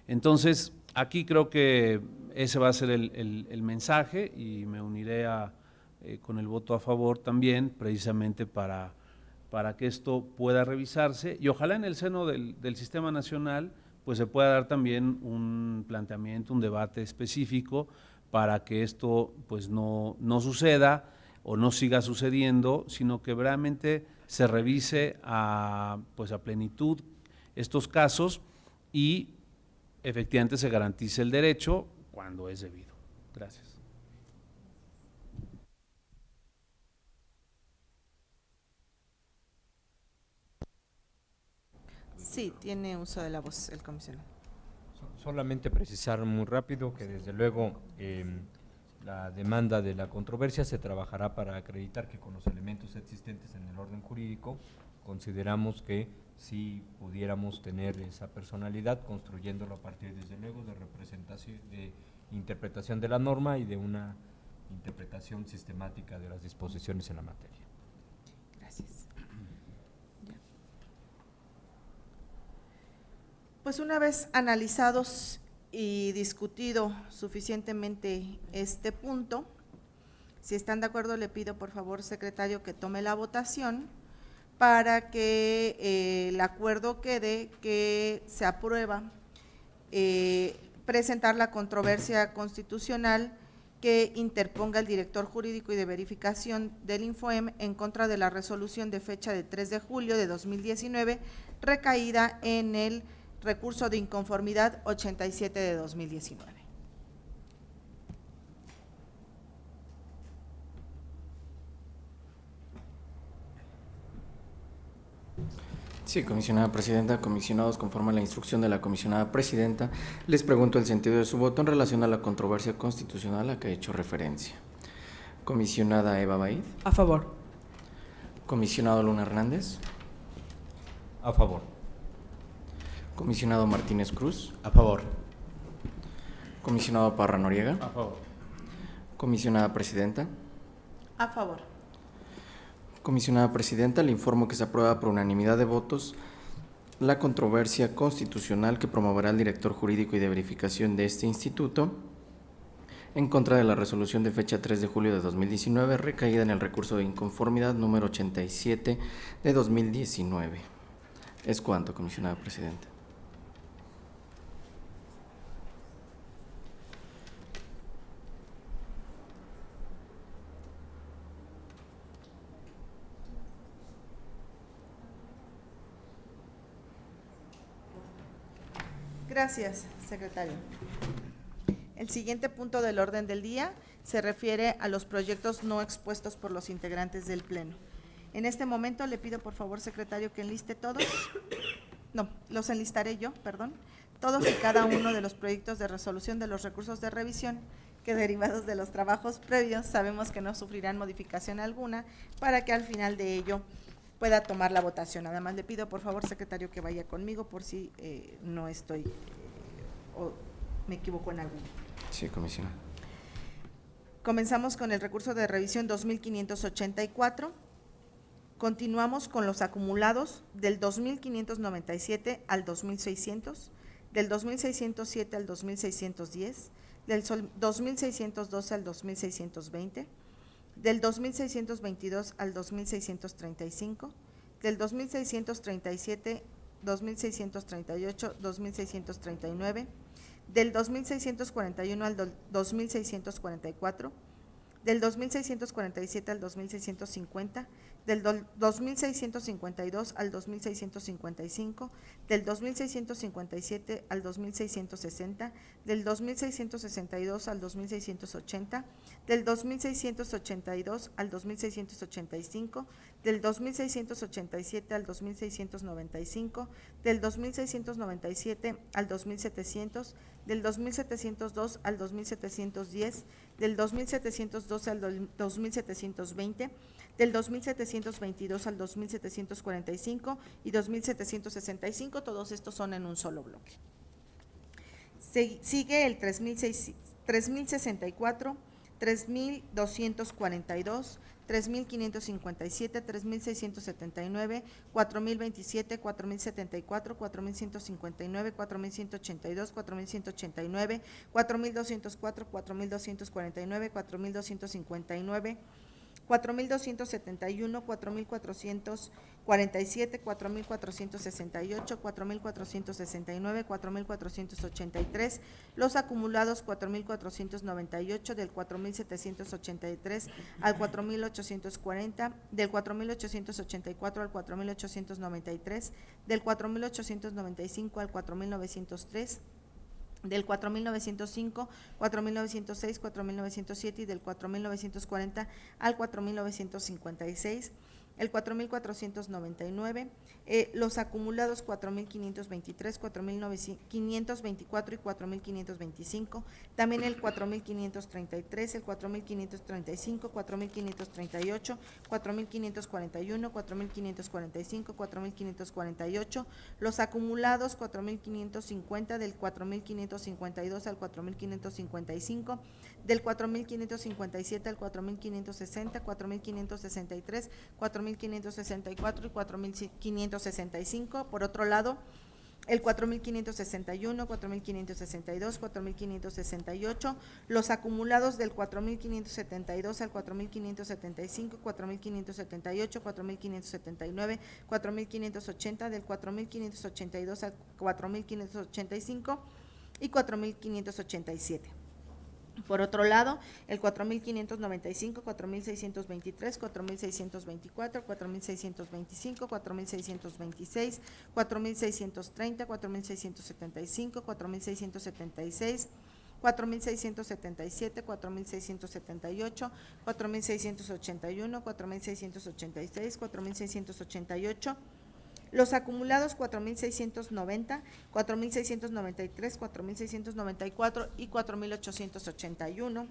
Entonces, aquí creo que ese va a ser el mensaje y me uniré con el voto a favor también, precisamente para que esto pueda revisarse y ojalá en el seno del Sistema Nacional pues se pueda dar también un planteamiento, un debate específico para que esto pues no suceda o no siga sucediendo, sino que realmente se revise a plenitud estos casos y efectivamente se garantice el derecho cuando es debido. Gracias. Sí, tiene uso de la voz el comisionado. Solamente precisar muy rápido que desde luego la demanda de la controversia se trabajará para acreditar que con los elementos existentes en el orden jurídico consideramos que sí pudiéramos tener esa personalidad, construyéndolo a partir desde luego de representación, de interpretación de la norma y de una interpretación sistemática de las disposiciones en la materia. Gracias. Pues una vez analizados y discutido suficientemente este punto, si están de acuerdo, le pido por favor, secretario, que tome la votación para que el acuerdo quede que se aprueba presentar la controversia constitucional que interponga el director jurídico y de verificación del Infoem en contra de la resolución de fecha de 3 de julio de 2019 recaída en el recurso de inconformidad 87 de 2019. Sí, comisionada presidenta, comisionados, conforme a la instrucción de la comisionada presidenta, les pregunto el sentido de su voto en relación a la controversia constitucional a que he hecho referencia. Comisionada Eva Baid. A favor. Comisionado Luna Hernández. A favor. Comisionado Martínez Cruz. A favor. Comisionado Parra Noriega. A favor. Comisionada presidenta. A favor. Comisionada presidenta, le informo que se aprueba por unanimidad de votos la controversia constitucional que promoverá el director jurídico y de verificación de este instituto en contra de la resolución de fecha 3 de julio de 2019 recaída en el recurso de inconformidad número 87 de 2019. Es cuanto, comisionada presidenta. Gracias, secretario. El siguiente punto del orden del día se refiere a los proyectos no expuestos por los integrantes del Pleno. En este momento le pido por favor, secretario, que enliste todos. no, los enlistaré yo, perdón, todos y cada uno de los proyectos de resolución de los recursos de revisión que derivados de los trabajos previos sabemos que no sufrirán modificación alguna para que al final de ello pueda tomar la votación. Además le pido por favor, secretario, que vaya conmigo por si no estoy o me equivoco en alguno. Sí, comisionada. Comenzamos con el recurso de revisión 2584. Continuamos con los acumulados del 2597 al 2600, del 2607 al 2610, del 2612 al 2620, del 2622 al 2635, del 2637, 2638, 2639, del 2641 al 2644, del 2647 al 2650, del 2652 al 2655, del 2657 al 2660, del 2662 al 2680, del 2682 al 2685, del 2687 al 2695, del 2697 al 2700, del 2702 al 2710, del 2712 al 2720, del 2722 al 2745 y 2765, todos estos son en un solo bloque. Sigue el 3064, 3242, 3557, 3679, 4027, 4074, 4159, 4182, 4189, 4204, 4249, 4259, 4271, 4447, 4468, 4469, 4483, los acumulados 4498, del 4783 al 4840, del 4884 al 4893, del 4895 al 4903, del 4905, 4906, 4907 y del 4940 al 4956, el 4499, los acumulados 4523, 4524 y 4525, también el 4533, el 4535, 4538, 4541, 4545, 4548, los acumulados 4550, del 4552 al 4555, del 4557 al 4560, 4563, 4564 y 4565. Por otro lado, el 4561, 4562, 4568, los acumulados del 4572 al 4575, 4578, 4579, 4580, del 4582 al 4585 y 4587. Por otro lado, el 4595, 4623, 4624, 4625, 4626, 4630, 4675, 4676, 4677, 4678, 4681, 4686, 4688, los acumulados 4690, 4693, 4694 y 4881.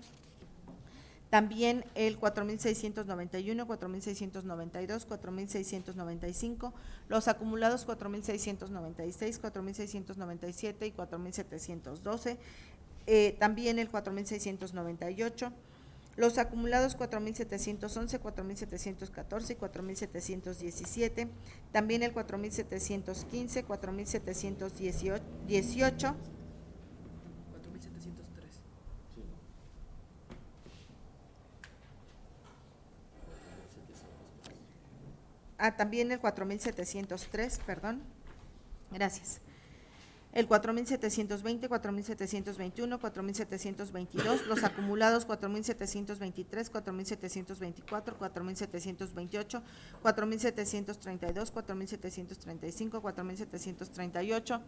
También el 4691, 4692, 4695, los acumulados 4696, 4697 y 4712. También el 4698. Los acumulados 4711, 4714 y 4717, también el 4715, 4718, 4703. También el 4703, perdón, gracias. El 4720, 4721, 4722, los acumulados 4723, 4724, 4728, 4732, 4735, 4738,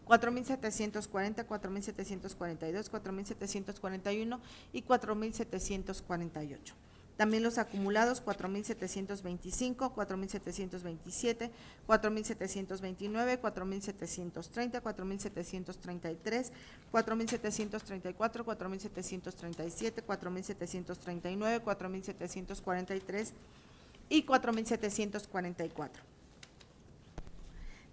4740, 4742, 4741 y 4748. También los acumulados 4.725, 4.727, 4.729, 4.730, 4.733, 4.734, 4.737, 4.739, 4.743 y 4.744.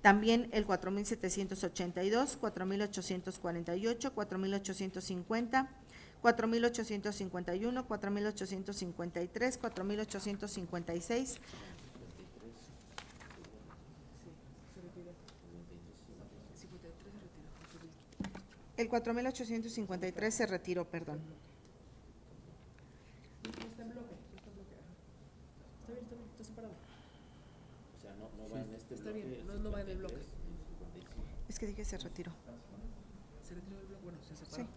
También el 4.782, 4.848, 4.850, 4.851, 4.853, 4.856. El 4.853 se retiró, perdón. No va en el bloque. Es que dije se retiró. Se retiró el bloque, bueno, se separó. Sí.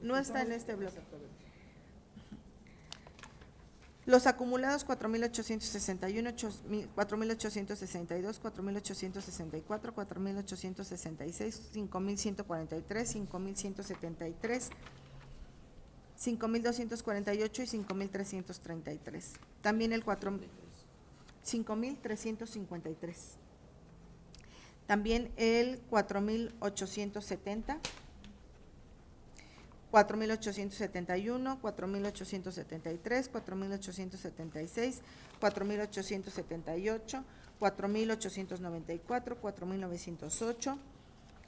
No está en este bloque. Los acumulados 4.861, 4.862, 4.864, 4.866, 5.143, 5.173, 5.248 y 5.333. También el 5.353. También el 4.870. 4.871, 4.873, 4.876, 4.878, 4.894, 4.908,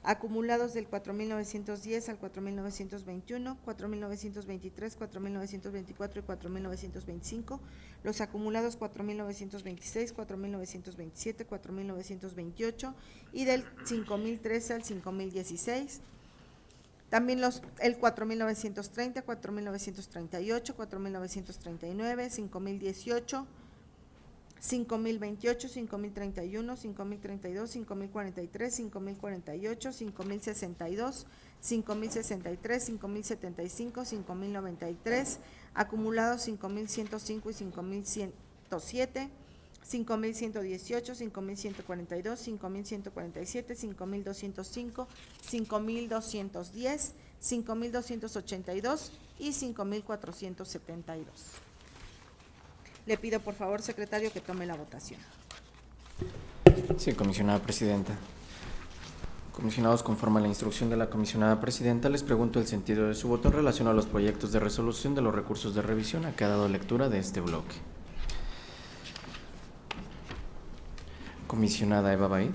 acumulados del 4.910 al 4.921, 4.923, 4.924 y 4.925, los acumulados 4.926, 4.927, 4.928 y del 5.013 al 5.016. También el 4.930, 4.938, 4.939, 5.018, 5.028, 5.031, 5.032, 5.043, 5.048, 5.062, 5.063, 5.075, 5.093, acumulados 5.105 y 5.107, 5.118, 5.142, 5.147, 5.205, 5.210, 5.282 y 5.472. Le pido por favor, secretario, que tome la votación. Sí, comisionada presidenta. Comisionados, conforme a la instrucción de la comisionada presidenta, les pregunto el sentido de su voto en relación a los proyectos de resolución de los recursos de revisión a que ha dado lectura de este bloque. Comisionada Eva Baid.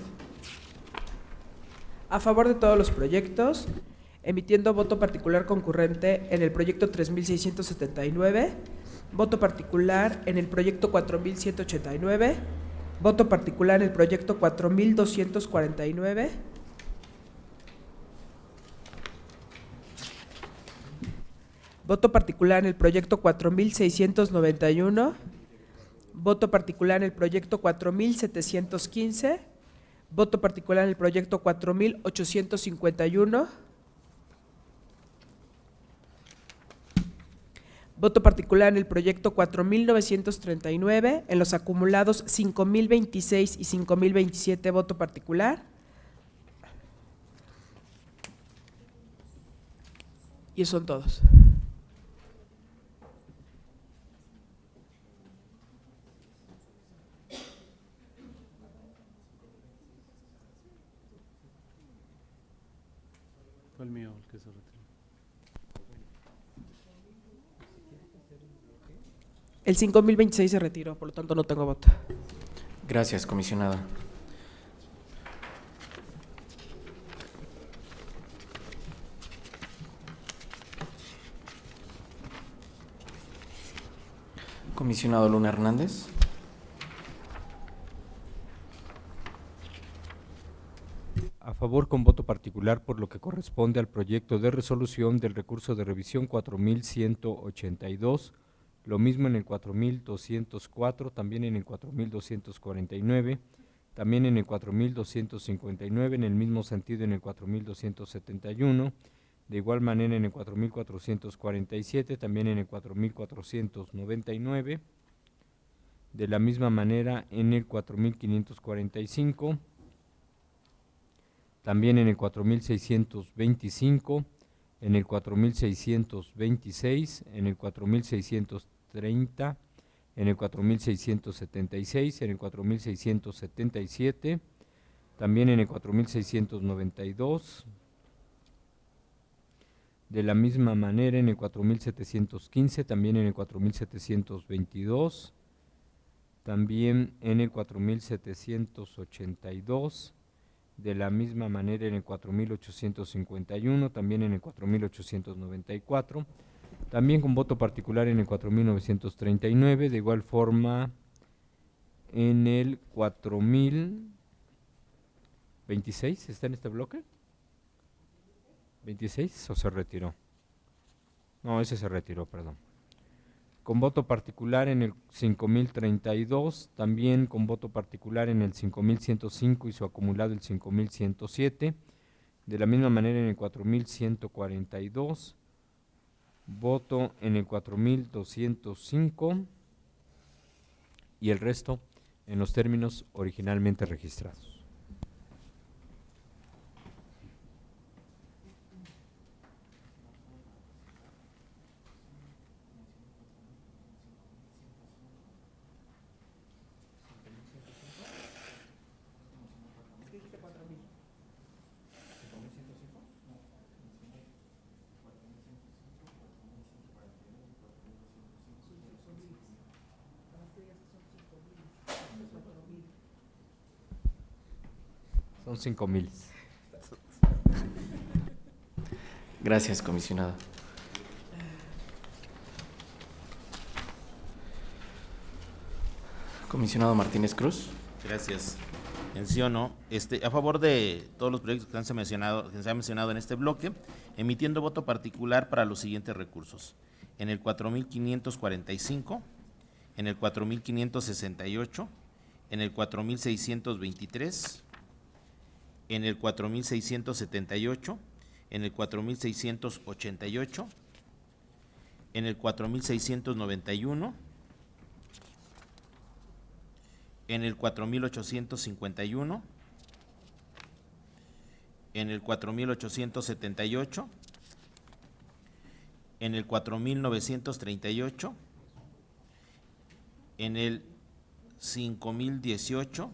A favor de todos los proyectos, emitiendo voto particular concurrente en el proyecto 3.679, voto particular en el proyecto 4.189, voto particular en el proyecto 4.249, voto particular en el proyecto 4.691, voto particular en el proyecto 4.715, voto particular en el proyecto 4.851, voto particular en el proyecto 4.939, en los acumulados 5.026 y 5.027 voto particular. Y esos son todos. Fue el mío el que se retiró. El 5.026 se retiró, por lo tanto no tengo voto. Gracias, comisionada. Comisionado Luna Hernández. A favor con voto particular por lo que corresponde al proyecto de resolución del recurso de revisión 4182, lo mismo en el 4204, también en el 4249, también en el 4259, en el mismo sentido en el 4271, de igual manera en el 4447, también en el 4499, de la misma manera en el 4545, también en el 4625, en el 4626, en el 4630, en el 4676, en el 4677, también en el 4692, de la misma manera en el 4715, también en el 4722, también en el 4782, de la misma manera en el 4851, también en el 4894, también con voto particular en el 4939, de igual forma en el 4026, ¿está en este bloque? ¿26 o se retiró? No, ese se retiró, perdón. Con voto particular en el 5032, también con voto particular en el 5105 y su acumulado el 5107, de la misma manera en el 4142, voto en el 4205 y el resto en los términos originalmente registrados. Son 5,000. Gracias, comisionado. Comisionado Martínez Cruz. Gracias. Menciono, a favor de todos los proyectos que se han mencionado en este bloque, emitiendo voto particular para los siguientes recursos. En el 4545, en el 4568, en el 4623, en el 4678, en el 4688, en el 4691, en el 4851, en el 4878, en el 4938, en el 5018,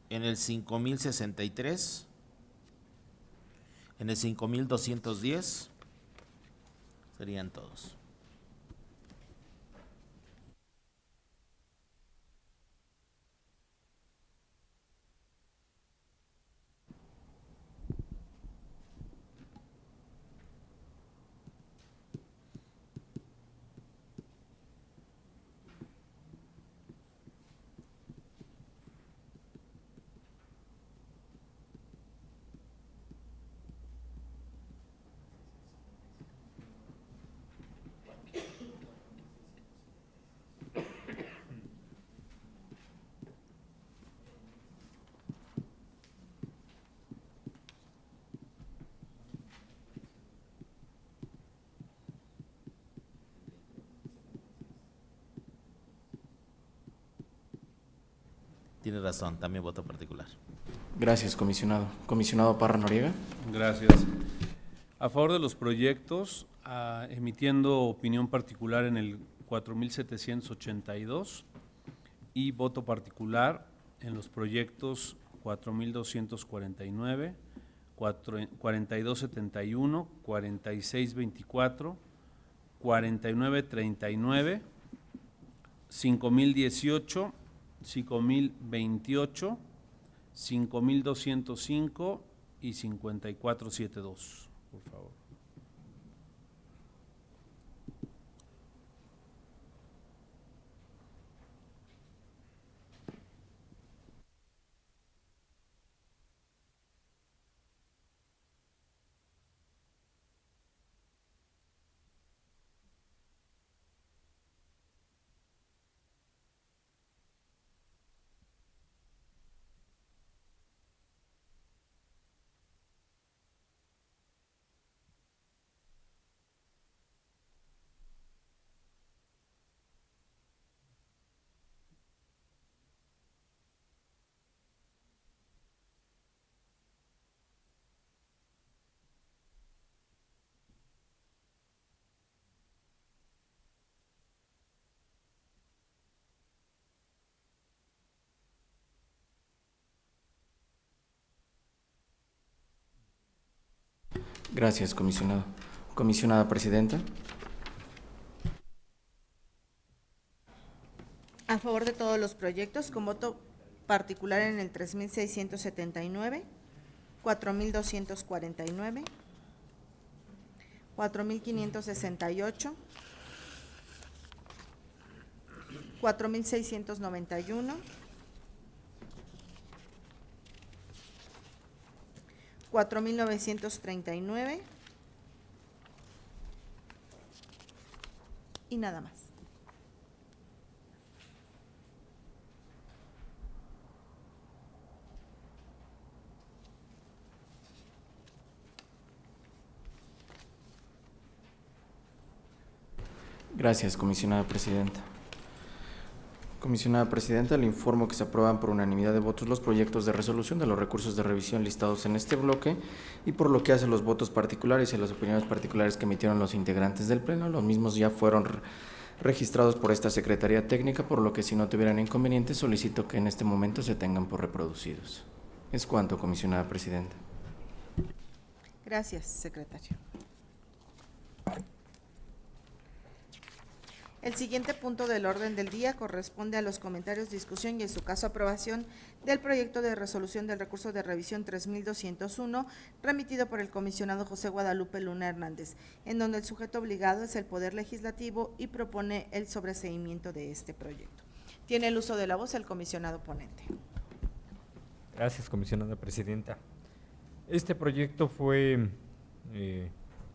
en el 5063, en el 5210, serían todos. Tiene razón, también voto particular. Gracias, comisionado. Comisionado Parra Noriega. Gracias. A favor de los proyectos, emitiendo opinión particular en el 4782 y voto particular en los proyectos 4249, 4271, 4624, 4939, 5018, 5028, 5205 y 5472, por favor. Gracias, comisionado. Comisionada Presidenta. A favor de todos los proyectos, con voto particular en el 3.679, 4.249, 4.568, 4.691, 4.939 y nada más. Gracias, comisionada Presidenta. Comisionada Presidenta, le informo que se aprueban por unanimidad de votos los proyectos de resolución de los recursos de revisión listados en este bloque y por lo que hace los votos particulares y las opiniones particulares que emitieron los integrantes del Pleno, los mismos ya fueron registrados por esta Secretaría Técnica, por lo que si no tuvieran inconvenientes solicito que en este momento se tengan por reproducidos. Es cuanto, comisionada Presidenta. Gracias, secretario. El siguiente punto del orden del día corresponde a los comentarios, discusión y en su caso aprobación del proyecto de resolución del recurso de revisión 3201 remitido por el comisionado José Guadalupe Luna Hernández, en donde el sujeto obligado es el Poder Legislativo y propone el sobreseimiento de este proyecto. Tiene el uso de la voz el comisionado ponente. Gracias, comisionada Presidenta. Este proyecto fue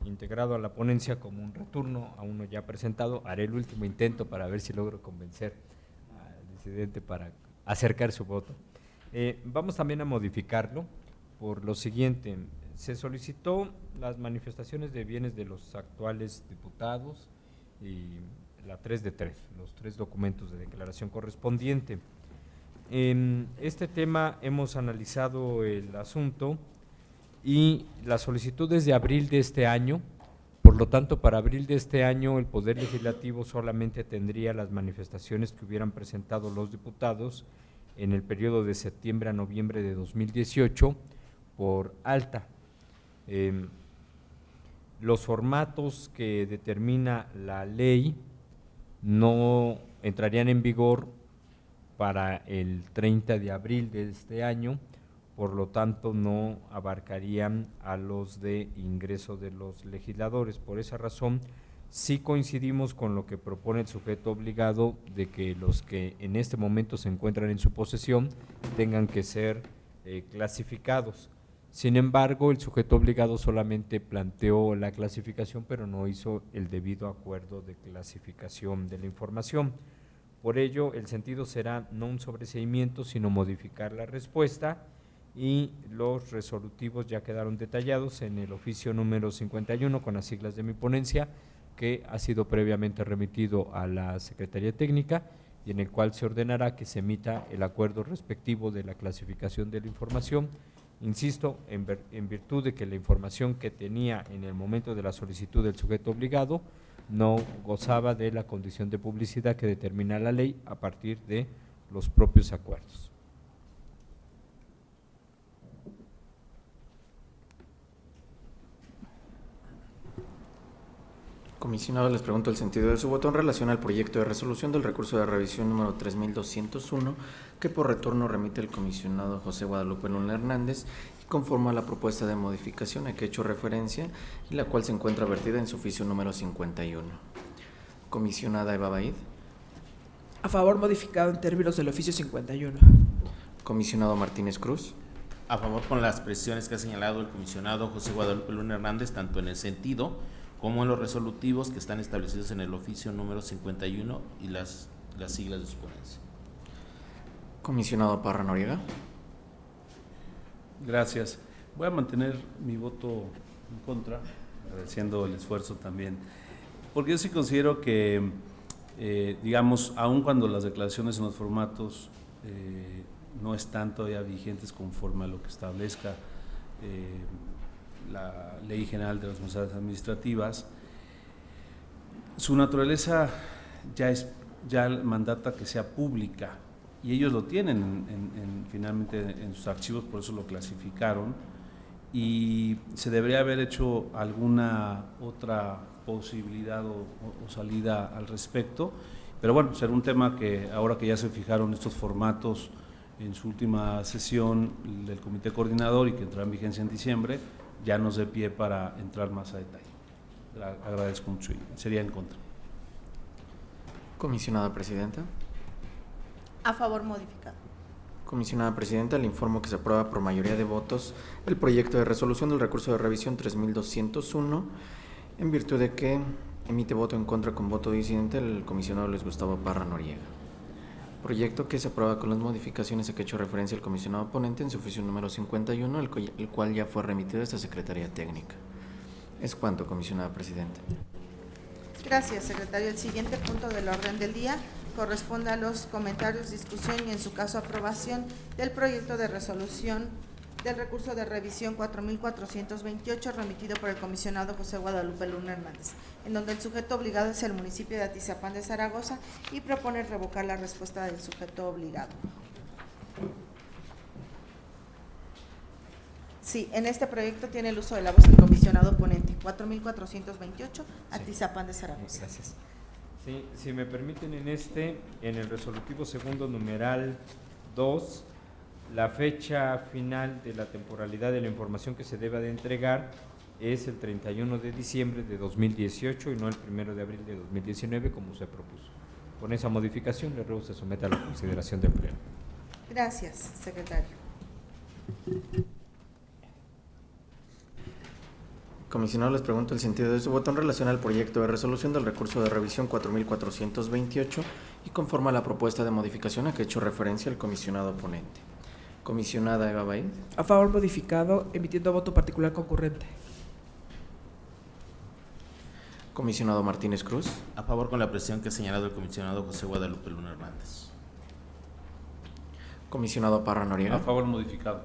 integrado a la ponencia como un retorno a uno ya presentado. Haré el último intento para ver si logro convencer al presidente para acercar su voto. Vamos también a modificarlo por lo siguiente: se solicitó las manifestaciones de bienes de los actuales diputados y la 3 de 3, los 3 documentos de declaración correspondiente. En este tema hemos analizado el asunto y la solicitud es de abril de este año. Por lo tanto, para abril de este año el Poder Legislativo solamente tendría las manifestaciones que hubieran presentado los diputados en el periodo de septiembre a noviembre de 2018 por alta. Los formatos que determina la ley no entrarían en vigor para el 30 de abril de este año, por lo tanto no abarcarían a los de ingreso de los legisladores. Por esa razón sí coincidimos con lo que propone el sujeto obligado de que los que en este momento se encuentran en su posesión tengan que ser clasificados. Sin embargo, el sujeto obligado solamente planteó la clasificación, pero no hizo el debido acuerdo de clasificación de la información. Por ello, el sentido será no un sobreseimiento, sino modificar la respuesta, y los resolutivos ya quedaron detallados en el oficio número 51 con las siglas de mi ponencia, que ha sido previamente remitido a la Secretaría Técnica y en el cual se ordenará que se emita el acuerdo respectivo de la clasificación de la información. Insisto, en virtud de que la información que tenía en el momento de la solicitud del sujeto obligado no gozaba de la condición de publicidad que determina la ley a partir de los propios acuerdos. Comisionado, les pregunto el sentido de su voto en relación al proyecto de resolución del recurso de revisión número 3201, que por retorno remite el comisionado José Guadalupe Luna Hernández y conforma la propuesta de modificación a que he hecho referencia y la cual se encuentra vertida en su oficio número 51. Comisionada Eva Baid. A favor, modificado en términos del oficio 51. Comisionado Martínez Cruz. A favor con las precisiones que ha señalado el comisionado José Guadalupe Luna Hernández, tanto en el sentido como en los resolutivos que están establecidos en el oficio número 51 y las siglas de su ponencia. Comisionado Parra Noriega. Gracias. Voy a mantener mi voto en contra, agradeciendo el esfuerzo también, porque yo sí considero que, digamos, aun cuando las declaraciones en los formatos no están todavía vigentes conforme a lo que establezca la Ley General de Responsabilidades Administrativas, su naturaleza ya mandata que sea pública, y ellos lo tienen finalmente en sus archivos, por eso lo clasificaron, y se debería haber hecho alguna otra posibilidad o salida al respecto, pero bueno, será un tema que ahora que ya se fijaron estos formatos en su última sesión del comité coordinador y que entrará en vigencia en diciembre, ya nos dé pie para entrar más a detalle. Agradezco mucho y sería en contra. Comisionada Presidenta. A favor modificado. Comisionada Presidenta, le informo que se aprueba por mayoría de votos el proyecto de resolución del recurso de revisión 3201, en virtud de que emite voto en contra con voto disidente el comisionado Luis Gustavo Parra Noriega. Proyecto que se aprueba con las modificaciones a que ha hecho referencia el comisionado ponente en su oficio número 51, el cual ya fue remitido a esta Secretaría Técnica. Es cuanto, comisionada Presidenta. Gracias, secretario. El siguiente punto del orden del día corresponde a los comentarios, discusión y en su caso aprobación del proyecto de resolución del recurso de revisión 4428 remitido por el comisionado José Guadalupe Luna Hernández, en donde el sujeto obligado es el municipio de Atizapán de Zaragoza y propone revocar la respuesta del sujeto obligado. Sí, en este proyecto tiene el uso de la voz el comisionado ponente, 4428, Atizapán de Zaragoza. Gracias. Sí, si me permiten, en el resolutivo segundo numeral 2, la fecha final de la temporalidad de la información que se deba de entregar es el 31 de diciembre de 2018 y no el 1 de abril de 2019 como se propuso. Con esa modificación, le ruego se someta a la consideración del Pleno. Gracias, secretario. Comisionado, les pregunto el sentido de su voto en relación al proyecto de resolución del recurso de revisión 4428 y conforme a la propuesta de modificación a que ha hecho referencia el comisionado ponente. Comisionada Eva Baid. A favor modificado, emitiendo voto particular concurrente. Comisionado Martínez Cruz. A favor con la precisión que ha señalado el comisionado José Guadalupe Luna Hernández. Comisionado Parra Noriega. A favor modificado.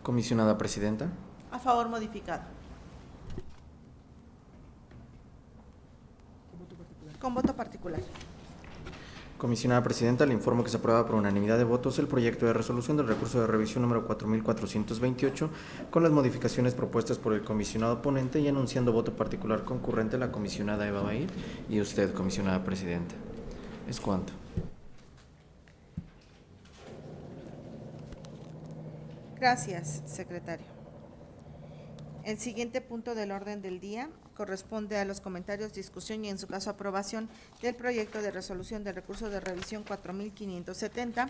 Comisionada Presidenta. A favor modificado. Con voto particular. Comisionada Presidenta, le informo que se aprueba por unanimidad de votos el proyecto de resolución del recurso de revisión número 4428 con las modificaciones propuestas por el comisionado ponente y anunciando voto particular concurrente a la comisionada Eva Baid y usted, comisionada Presidenta. Es cuanto. Gracias, secretario. El siguiente punto del orden del día corresponde a los comentarios, discusión y en su caso aprobación del proyecto de resolución del recurso de revisión 4570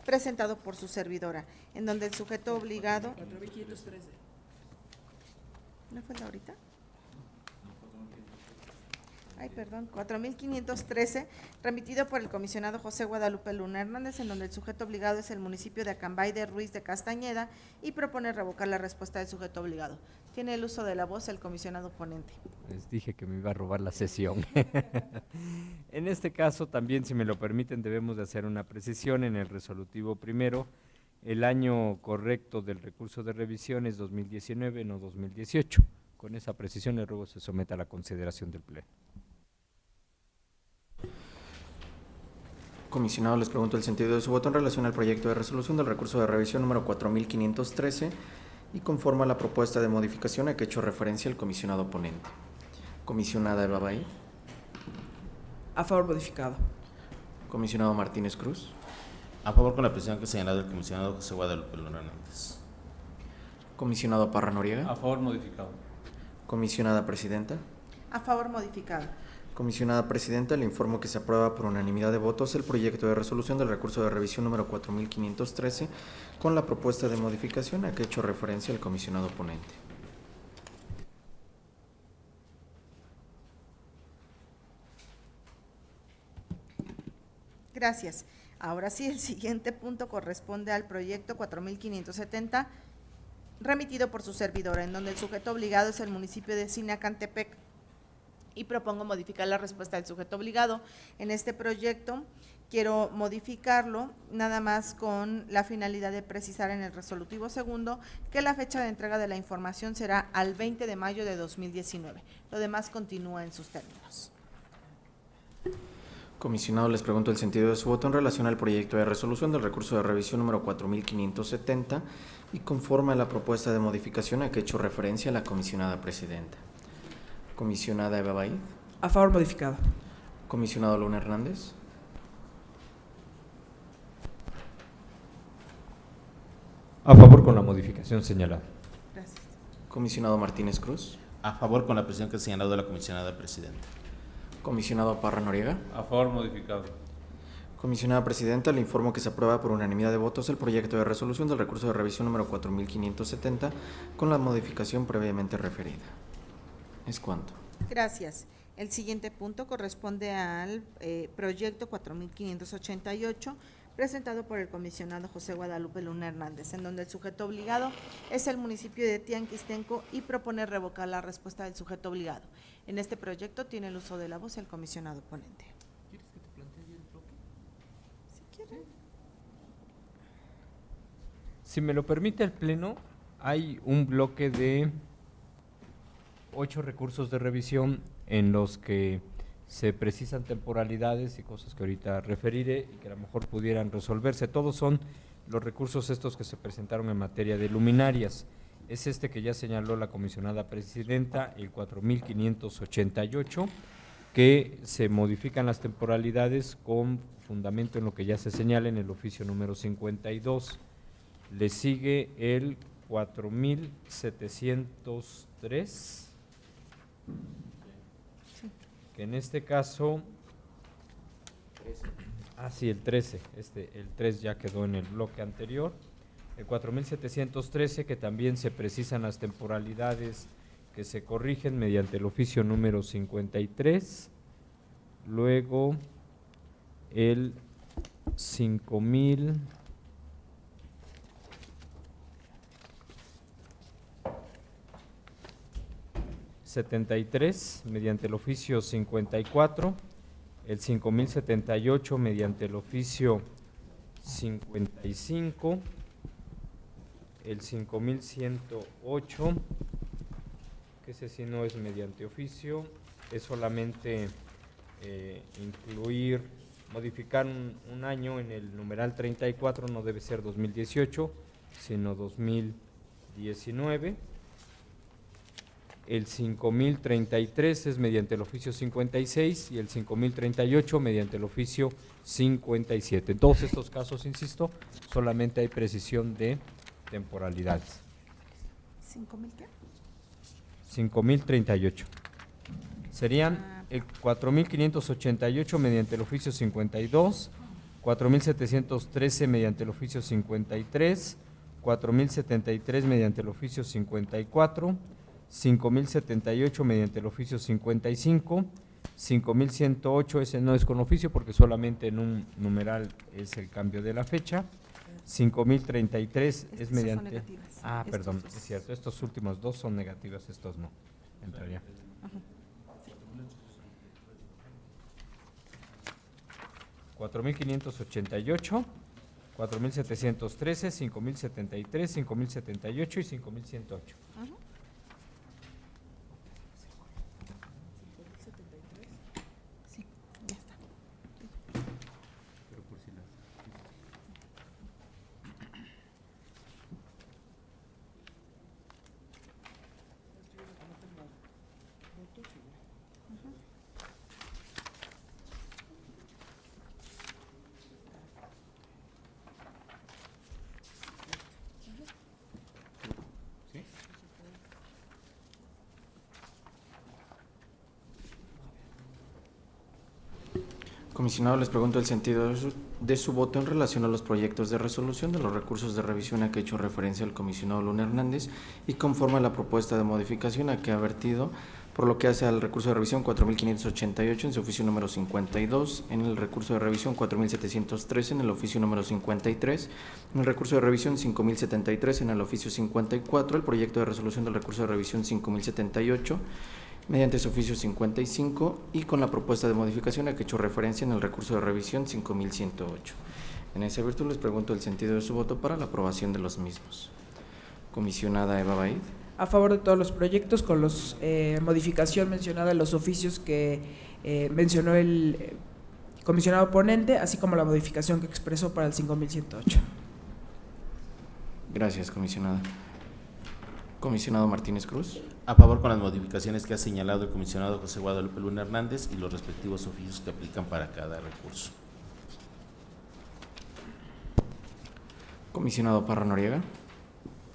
presentado por su servidora, en donde el sujeto obligado… 4513. ¿No fue la ahorita? Ay, perdón, 4513, remitido por el comisionado José Guadalupe Luna Hernández, en donde el sujeto obligado es el municipio de Acambay de Ruiz de Castañeda y propone revocar la respuesta del sujeto obligado. Tiene el uso de la voz el comisionado ponente. Les dije que me iba a robar la sesión. En este caso, también, si me lo permiten, debemos de hacer una precisión en el resolutivo primero. El año correcto del recurso de revisión es 2019, no 2018. Con esa precisión, le ruego se someta a la consideración del Pleno. Comisionado, les pregunto el sentido de su voto en relación al proyecto de resolución del recurso de revisión número 4513 y conforme a la propuesta de modificación a que ha hecho referencia el comisionado ponente. Comisionada Eva Baid. A favor modificado. Comisionado Martínez Cruz. A favor con la precisión que ha señalado el comisionado José Guadalupe Luna Hernández. Comisionado Parra A Noriega. favor modificado. Comisionada Presidenta. A favor modificado. Comisionada Presidenta, le informo que se aprueba por unanimidad de votos el proyecto de resolución del recurso de revisión número 4513 con la propuesta de modificación a que ha hecho referencia el comisionado ponente. Gracias. Ahora sí, el siguiente punto corresponde al proyecto 4570 remitido por su servidora, en donde el sujeto obligado es el municipio de Sinacantepec y propongo modificar la respuesta del sujeto obligado. En este proyecto quiero modificarlo nada más con la finalidad de precisar en el resolutivo segundo que la fecha de entrega de la información será al 20 de mayo de 2019. Lo demás continúa en sus términos. Comisionado, les pregunto el sentido de su voto en relación al proyecto de resolución del recurso de revisión número 4570 y conforme a la propuesta de modificación a que he hecho referencia la comisionada presidenta. Comisionada Eva Baid. A favor modificado. Comisionado Luna Hernández. A favor con la modificación señalada. Gracias. Comisionado Martínez Cruz. A favor con la precisión que ha señalado la comisionada presidenta. Comisionado Parra Noriega. A favor modificado. Comisionada Presidenta, le informo que se aprueba por unanimidad de votos el proyecto de resolución del recurso de revisión número 4570 con la modificación previamente referida. Es cuanto. Gracias. El siguiente punto corresponde al proyecto 4588 presentado por el comisionado José Guadalupe Luna Hernández, en donde el sujeto obligado es el municipio de Tianquistenco y propone revocar la respuesta del sujeto obligado. En este proyecto tiene el uso de la voz el comisionado ponente. ¿Quieres que te plantee el bloque? Si quiere. Si me lo permite el Pleno, hay un bloque de 8 recursos de revisión en los que se precisan temporalidades y cosas que ahorita referiré y que a lo mejor pudieran resolverse. Todos son los recursos estos que se presentaron en materia de luminarias. Es este que ya señaló la comisionada presidenta, el 4588, que se modifican las temporalidades con fundamento en lo que ya se señala en el oficio número 52. Le sigue el 4703, que en este caso, el 13, el 3 ya quedó en el bloque anterior, el 4713, que también se precisan las temporalidades que se corrigen mediante el oficio número 53, luego el 5073 mediante el oficio 54, el 5078 mediante el oficio 55, el 5108, que ese sí no es mediante oficio, es solamente modificar un año en el numeral 34, no debe ser 2018, sino 2019. El 5033 es mediante el oficio 56 y el 5038 mediante el oficio 57. En todos estos casos, insisto, solamente hay precisión de temporalidades. ¿5,000 qué? 5038. Serían el 4588 mediante el oficio 52, 4713 mediante el oficio 53, 4073 mediante el oficio 54, 5078 mediante el oficio 55, 5108, ese no es con oficio porque solamente en un numeral es el cambio de la fecha, 5033 es mediante… negativas. Perdón, es cierto, estos últimos dos son negativos, estos no, entraría. 4588, 4713, 5073, 5078 y 5108. Sí, ya está. Comisionado, les pregunto el sentido de su voto en relación a los proyectos de resolución de los recursos de revisión a que ha hecho referencia el comisionado Luna Hernández y conforme a la propuesta de modificación a que ha vertido, por lo que hace al recurso de revisión 4588 en su oficio número 52, en el recurso de revisión 4713 en el oficio número 53, en el recurso de revisión 5073 en el oficio 54, el proyecto de resolución del recurso de revisión 5078, mediante su oficio 55 y con la propuesta de modificación a que he hecho referencia en el recurso de revisión 5108. En esa virtud les pregunto el sentido de su voto para la aprobación de los mismos. Comisionada Eva Baid. A favor de todos los proyectos con la modificación mencionada en los oficios que mencionó el comisionado ponente, así como la modificación que expresó para el 5108. Gracias, comisionada. Comisionado Martínez Cruz. A favor con las modificaciones que ha señalado el comisionado José Guadalupe Luna Hernández y los respectivos oficios que aplican para cada recurso. Comisionado Parra Noriega.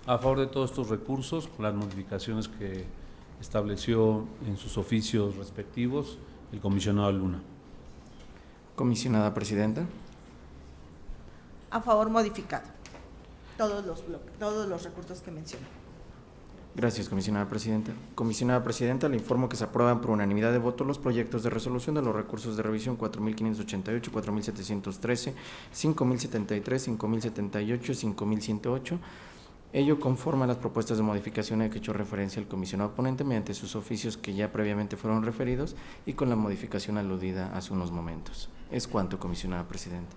A favor de todos estos recursos, con las modificaciones que estableció en sus oficios respectivos el comisionado Luna. Comisionada Presidenta. A favor modificado. Todos los recursos que mencioné. Gracias, comisionada presidenta. Comisionada presidenta, le informo que se aprueban por unanimidad de votos los proyectos de resolución de los recursos de revisión 4.588, 4.713, 5.073, 5.078 y 5.108. Ello conforme a las propuestas de modificación a que he hecho referencia el comisionado ponente mediante sus oficios que ya previamente fueron referidos y con la modificación aludida hace unos momentos. Es cuanto, comisionada presidenta.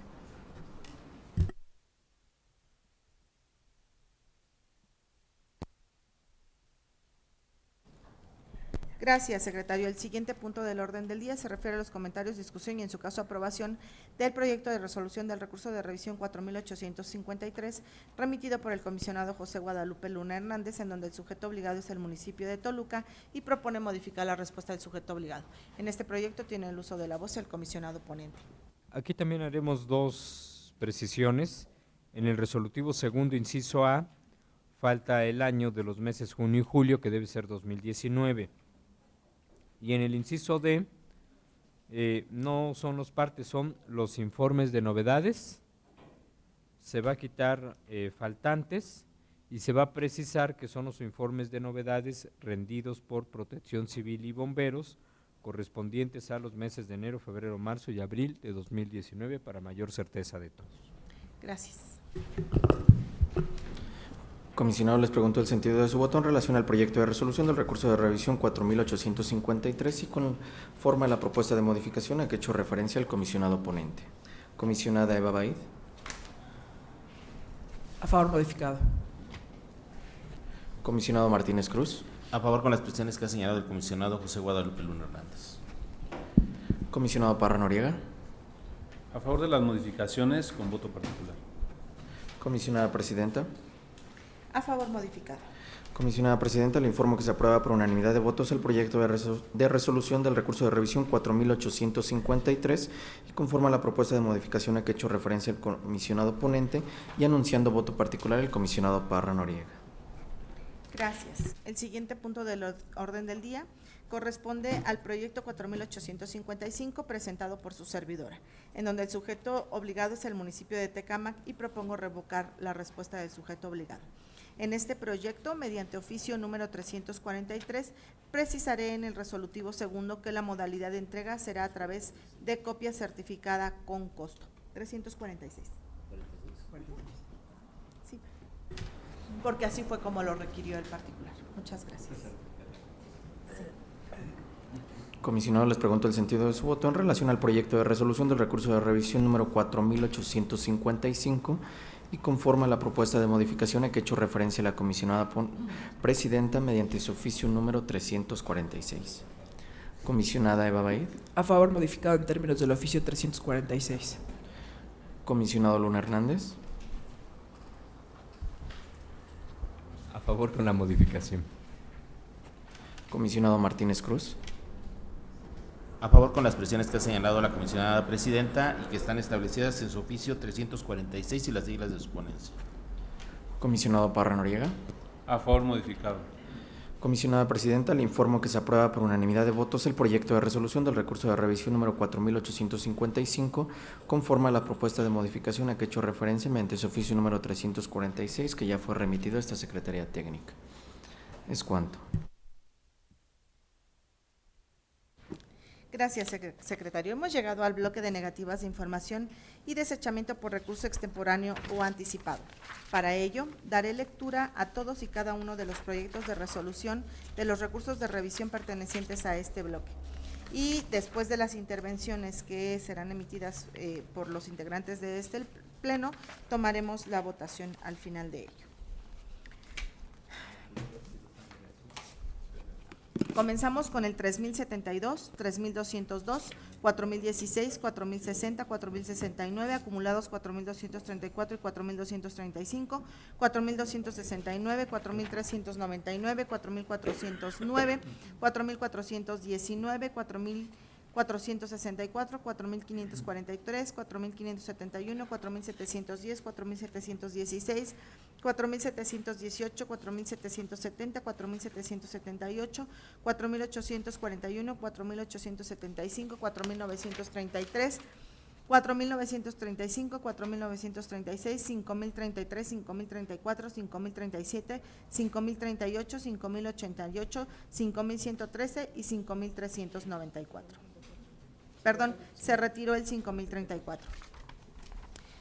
Gracias, secretario. El siguiente punto del orden del día se refiere a los comentarios, discusión y, en su caso, aprobación del proyecto de resolución del recurso de revisión 4853, remitido por el comisionado José Guadalupe Luna Hernández, en donde el sujeto obligado es el municipio de Toluca y propone modificar la respuesta del sujeto obligado. En este proyecto tiene el uso de la voz el comisionado ponente. Aquí también haremos dos precisiones. En el resolutivo segundo, inciso A, falta el año de los meses junio y julio, que debe ser 2019. Y en el inciso D, no son los partes, son los informes de novedades. Se va a quitar faltantes y se va a precisar que son los informes de novedades rendidos por Protección Civil y Bomberos, correspondientes a los meses de enero, febrero, marzo y abril de 2019, para mayor certeza de todos. Gracias. Comisionado, les pregunto el sentido de su voto en relación al proyecto de resolución del recurso de revisión 4853 y conforme a la propuesta de modificación a que he hecho referencia el comisionado ponente. Comisionada Eva Baid. A favor modificado. Comisionado Martínez Cruz. A favor con las precisiones que ha señalado el comisionado José Guadalupe Luna Hernández. Comisionado Parra Noriega. A favor de las modificaciones con voto particular. Comisionada Presidenta. A favor modificado. Comisionada Presidenta, le informo que se aprueba por unanimidad de votos el proyecto de resolución del recurso de revisión 4853 y conforme a la propuesta de modificación a que he hecho referencia el comisionado ponente y anunciando voto particular el comisionado Parra Noriega. Gracias. El siguiente punto del orden del día corresponde al proyecto 4855 presentado por su servidora, en donde el sujeto obligado es el municipio de Tecámac y propongo revocar la respuesta del sujeto obligado. En este proyecto, mediante oficio número 343, precisaré en el resolutivo segundo que la modalidad de entrega será a través de copia certificada con costo. 346. Sí, porque así fue como lo requirió el particular. Muchas gracias. Comisionado, les pregunto el sentido de su voto en relación al proyecto de resolución del recurso de revisión número 4855 y conforme a la propuesta de modificación a que he hecho referencia la comisionada presidenta mediante su oficio número 346. Comisionada Eva Baid. A favor modificado en términos del oficio 346. Comisionado Luna Hernández. A favor con la modificación. Comisionado Martínez Cruz. A favor con las precisiones que ha señalado la comisionada presidenta y que están establecidas en su oficio 346 y las siglas de su ponencia. Comisionado Parra Noriega. A favor modificado. Comisionada Presidenta, le informo que se aprueba por unanimidad de votos el proyecto de resolución del recurso de revisión número 4855 conforme a la propuesta de modificación a que he hecho referencia mediante su oficio número 346 que ya fue remitido a esta Secretaría Técnica. Es cuanto. Gracias, secretario. Hemos llegado al bloque de negativas de información y desechamiento por recurso extemporáneo o anticipado. Para ello, daré lectura a todos y cada uno de los proyectos de resolución de los recursos de revisión pertenecientes a este bloque. Y después de las intervenciones que serán emitidas por los integrantes de este pleno, tomaremos la votación al final de ello. Comenzamos con el 3072, 3202, 4.016, 4.060, 4.069, acumulados 4.234 y 4.235, 4.269, 4.399, 4.409, 4.419, 4.464, 4.543, 4.571, 4.710, 4.716, 4.718, 4.770, 4.778, 4.841, 4.875, 4.933, 4.935, 4.936, 5.033, 5.034, 5.037, 5.038, 5.088, 5.113 y 5.394. Perdón, se retiró el 5.034.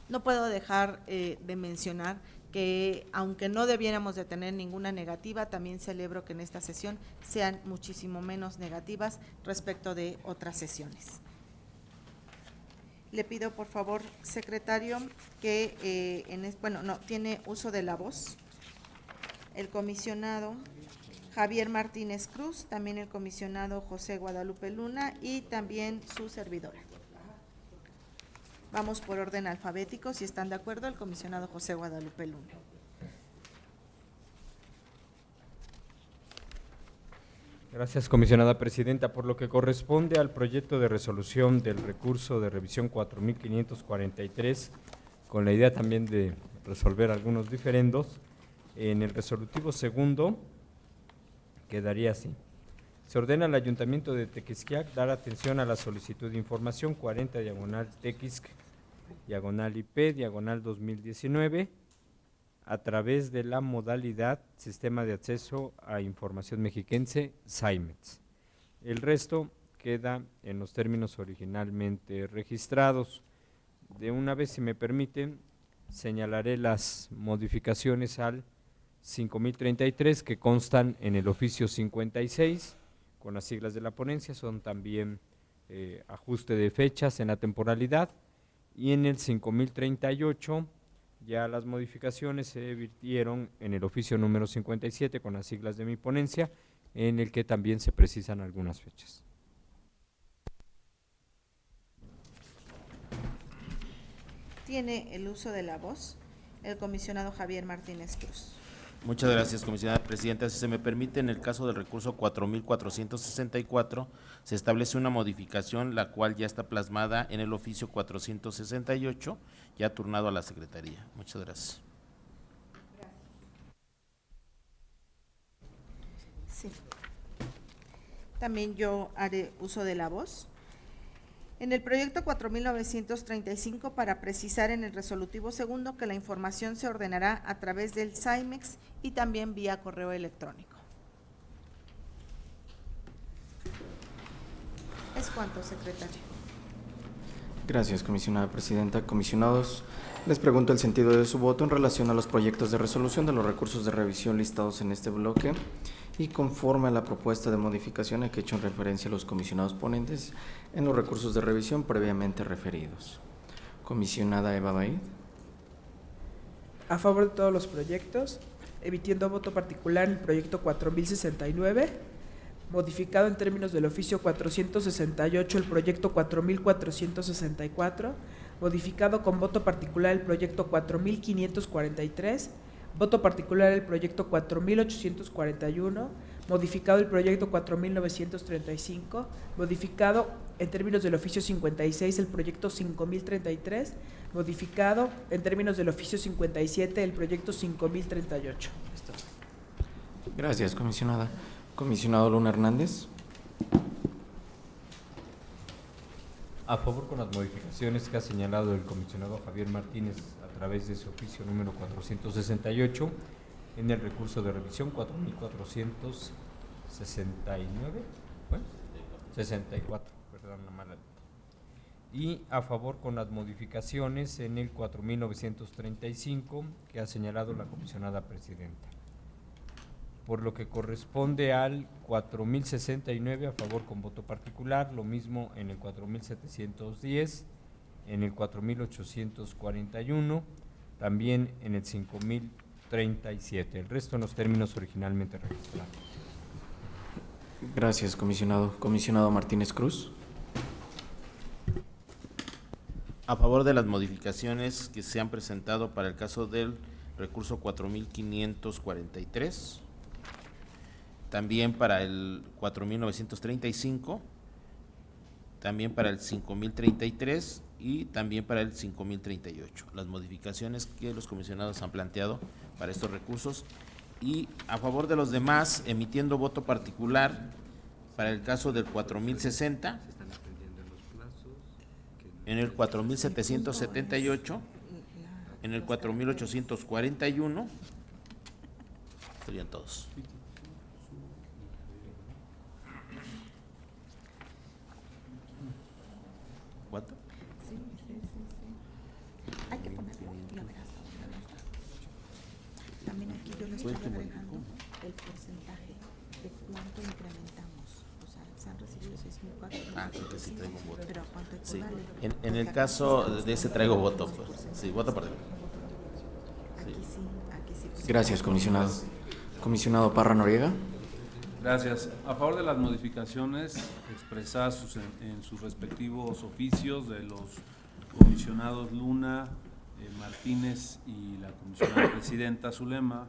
No puedo dejar de mencionar que aunque no debiéramos de tener ninguna negativa, también celebro que en esta sesión sean muchísimo menos negativas respecto de otras sesiones. Le pido por favor, secretario, que tiene uso de la voz el comisionado Javier Martínez Cruz, también el comisionado José Guadalupe Luna y también su servidora. Vamos por orden alfabético, si están de acuerdo, el comisionado José Guadalupe Luna. Gracias, comisionada presidenta. Por lo que corresponde al proyecto de resolución del recurso de revisión 4543, con la idea también de resolver algunos diferendos, en el resolutivo segundo quedaría así. Se ordena al Ayuntamiento de Tequisquiac dar atención a la solicitud de información 40/Tequisc/IP/2019 a través de la modalidad Sistema de Acceso a Información Mexiquense, SAIMEX. El resto queda en los términos originalmente registrados. De una vez, si me permiten, señalaré las modificaciones al 5033 que constan en el oficio 56, con las siglas de la ponencia, son también ajuste de fechas en la temporalidad, y en el 5038 ya las modificaciones se virtieron en el oficio número 57 con las siglas de mi ponencia, en el que también se precisan algunas fechas. Tiene el uso de la voz el comisionado Javier Martínez Cruz. Muchas gracias, comisionada presidenta. Si se me permite, en el caso del recurso 4464, se establece una modificación, la cual ya está plasmada en el oficio 468, ya turnado a la Secretaría. Muchas gracias. Sí. También yo haré uso de la voz. En el proyecto 4935, para precisar en el resolutivo segundo que la información se ordenará a través del SAIMEX y también vía correo electrónico. Es cuanto, secretario. Gracias, comisionada presidenta. Comisionados, les pregunto el sentido de su voto en relación a los proyectos de resolución de los recursos de revisión listados en este bloque y conforme a la propuesta de modificación a que he hecho en referencia a los comisionados ponentes en los recursos de revisión previamente referidos. Comisionada Eva Baid. A favor de todos los proyectos, emitiendo voto particular en el proyecto 4069, modificado en términos del oficio 468 el proyecto 4464, modificado con voto particular el proyecto 4543, voto particular el proyecto 4841, modificado el proyecto 4935, modificado en términos del oficio 56 el proyecto 5033, modificado en términos del oficio 57 el proyecto 5038. Gracias, comisionada. Comisionado Luna Hernández. A favor con las modificaciones que ha señalado el comisionado Javier Martínez a través de su oficio número 468 en el recurso de revisión 4469, ¿bueno? 64, perdón, la mala letra. Y a favor con las modificaciones en el 4935 que ha señalado la comisionada presidenta. Por lo que corresponde al 4069, a favor con voto particular, lo mismo en el 4710, en el 4841, también en el 5037, el resto en los términos originalmente registrados. Gracias, comisionado. Comisionado Martínez Cruz. A favor de las modificaciones que se han presentado para el caso del recurso 4543, también para el 4935, también para el 5033 y también para el 5038. Las modificaciones que los comisionados han planteado para estos recursos, y a favor de los demás, emitiendo voto particular para el caso del 4060, en el 4778, en el 4841, serían todos. ¿Cuánto? Hay que ponerlo, ya verás. También aquí yo le estoy agregando el porcentaje de cuánto incrementamos. O sea, se han recibido 6.400. Ah, creo que sí traigo un voto. Pero ¿a cuánto Sí. equivale? En el caso de ese traigo voto, pues. Sí, voto particular. Aquí sí. Pues, Gracias, comisionado. Comisionado Parra Noriega. Gracias. A favor de las modificaciones expresadas en sus respectivos oficios de los comisionados Luna, Martínez y la comisionada presidenta Zulema.